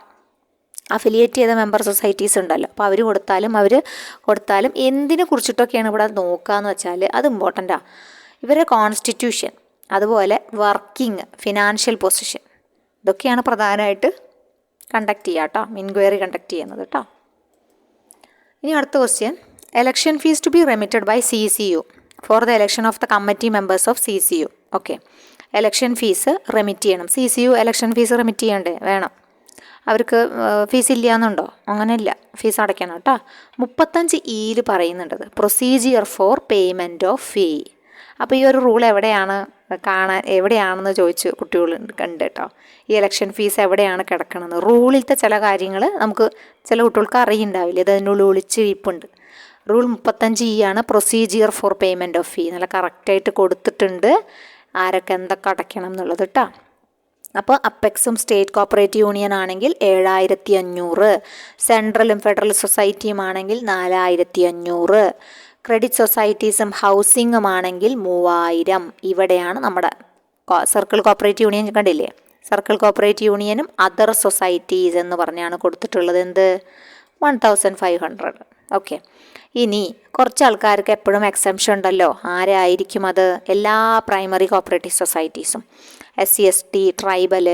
അഫിലിയേറ്റ് ചെയ്ത മെമ്പർ സൊസൈറ്റീസ് ഉണ്ടല്ലോ, അപ്പോൾ അവർ കൊടുത്താലും എന്തിനെ കുറിച്ചിട്ടൊക്കെയാണ് ഇവിടെ നോക്കുകയെന്ന് വെച്ചാൽ അത് ഇമ്പോർട്ടൻ്റാണ്. ഇവരുടെ കോൺസ്റ്റിറ്റ്യൂഷൻ, അതുപോലെ വർക്കിംഗ്, ഫിനാൻഷ്യൽ പൊസിഷൻ, ഇതൊക്കെയാണ് പ്രധാനമായിട്ട് കണ്ടക്ട് ചെയ്യുക കേട്ടോ, ഇൻക്വയറി കണ്ടക്ട് ചെയ്യുന്നത് കേട്ടോ. ഇനി അടുത്ത question, election fees to be remitted by CCU for the election of the committee members of CCU. Okay, election fees remit ചെയ്യണം. CCU എലക്ഷൻ ഫീസ് റെമിറ്റ് ചെയ്യണ്ടേ? വേണം. അവർക്ക് ഫീസ് ഇല്ല എന്നുണ്ടോ? അങ്ങനെയില്ല, ഫീസ് അടയ്ക്കണം കേട്ടോ. 35E പറയുന്നുണ്ടത് procedure for payment of fee. അപ്പോൾ ഈ ഒരു റൂൾ എവിടെയാണെന്ന് ചോദിച്ച് കുട്ടികൾ കണ്ട് കേട്ടോ. ഈ എലക്ഷൻ ഫീസ് എവിടെയാണ് കിടക്കണമെന്ന് റൂളിലത്തെ ചില കാര്യങ്ങൾ നമുക്ക് ചില കുട്ടികൾക്ക് അറിയുണ്ടാവില്ല. ഇത് അതിനുള്ളിൽ ഒളിച്ച് ഇരിപ്പുണ്ട്. റൂൾ 35E ആണ് പ്രൊസീജിയർ ഫോർ പേയ്മെൻറ്റ് ഓഫ് ഫീ. നല്ല കറക്റ്റായിട്ട് കൊടുത്തിട്ടുണ്ട് ആരൊക്കെ എന്തൊക്കെ അടയ്ക്കണം എന്നുള്ളത് കേട്ടോ. അപ്പോൾ അപ്പെക്സും സ്റ്റേറ്റ് കോപ്പറേറ്റീവ് യൂണിയൻ ആണെങ്കിൽ 7500, സെൻട്രലും ഫെഡറൽ സൊസൈറ്റിയും ആണെങ്കിൽ 4500, ക്രെഡിറ്റ് സൊസൈറ്റീസും ഹൗസിങ്ങും ആണെങ്കിൽ 3000. ഇവിടെയാണ് നമ്മുടെ സർക്കിൾ കോപ്പറേറ്റീവ് യൂണിയൻ കണ്ടില്ലേ, സർക്കിൾ കോപ്പറേറ്റീവ് യൂണിയനും അതർ സൊസൈറ്റീസ് എന്ന് പറഞ്ഞാണ് കൊടുത്തിട്ടുള്ളത്. എന്ത് 1500. ഓക്കെ, ഇനി കുറച്ച് ആൾക്കാർക്ക് എപ്പോഴും എക്സംഷൻ ഉണ്ടല്ലോ. ആരായിരിക്കും അത്? എല്ലാ പ്രൈമറി കോപ്പറേറ്റീവ് സൊസൈറ്റീസും, SC ST ട്രൈബൽ,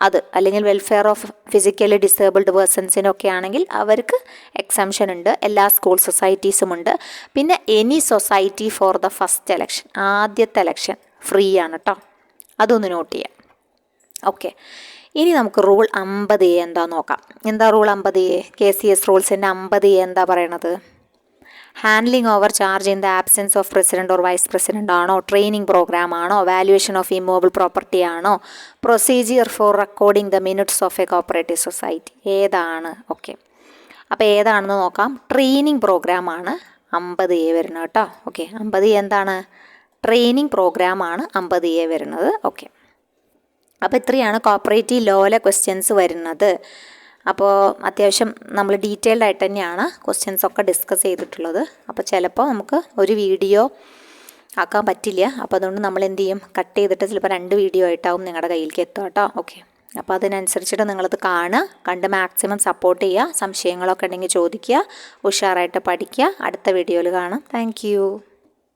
അത് അല്ലെങ്കിൽ വെൽഫെയർ ഓഫ് ഫിസിക്കലി ഡിസേബിൾഡ് പേഴ്സൺസിനൊക്കെ ആണെങ്കിൽ അവർക്ക് എക്സംഷൻ ഉണ്ട്. എല്ലാ സ്കൂൾ സൊസൈറ്റീസും ഉണ്ട്. പിന്നെ any society for the first election, ആദ്യത്തെ എലക്ഷൻ ഫ്രീ ആണ് കേട്ടോ. അതൊന്ന് നോട്ട് ചെയ്യാം. ഓക്കെ, ഇനി നമുക്ക് റൂൾ 50A എന്താ നോക്കാം. എന്താ റൂൾ 50A? KCS റൂൾസിൻ്റെ 50A എന്താ പറയണത്? Handling over charge in the absence of president or vice president ആണോ, ട്രെയിനിങ് പ്രോഗ്രാം ആണോ, വാല്യുവേഷൻ ഓഫ് ഇമ്മൂവബിൾ പ്രോപ്പർട്ടി ആണോ, procedure for recording the minutes of a cooperative society, ഏതാണ്? Okay, അപ്പോൾ ഏതാണെന്ന് നോക്കാം. Training പ്രോഗ്രാമാണ് 50A വരുന്നത് കേട്ടോ. ഓക്കെ, 50A എന്താണ്? ട്രെയിനിങ് പ്രോഗ്രാമാണ് 50A വരുന്നത്. ഓക്കെ, അപ്പോൾ ഇത്രയാണ് കോപ്പറേറ്റീവ് ലോയിലെ ക്വസ്റ്റ്യൻസ് വരുന്നത്. അപ്പോൾ അത്യാവശ്യം നമ്മൾ ഡീറ്റെയിൽഡ് ആയിട്ട് തന്നെയാണ് ക്വസ്റ്റ്യൻസ് ഒക്കെ ഡിസ്കസ് ചെയ്തിട്ടുള്ളത്. അപ്പോൾ ചിലപ്പോൾ നമുക്ക് ഒരു വീഡിയോ ആക്കാൻ പറ്റില്ല. അപ്പോൾ അതുകൊണ്ട് നമ്മൾ എന്ത് ചെയ്യും, കട്ട് ചെയ്തിട്ട് ചിലപ്പോൾ 2 വീഡിയോ ആയിട്ടാവും നിങ്ങളുടെ കയ്യിലേക്ക് എത്തുക കേട്ടോ. ഓക്കെ. അപ്പോൾ അതിനനുസരിച്ചിട്ട് നിങ്ങളത് കാണുക, കണ്ട് മാക്സിമം സപ്പോർട്ട് ചെയ്യുക. സംശയങ്ങളൊക്കെ ഉണ്ടെങ്കിൽ ചോദിക്കുക. ഉഷാറായിട്ട് പഠിക്കുക. അടുത്ത വീഡിയോയിൽ കാണാം. താങ്ക്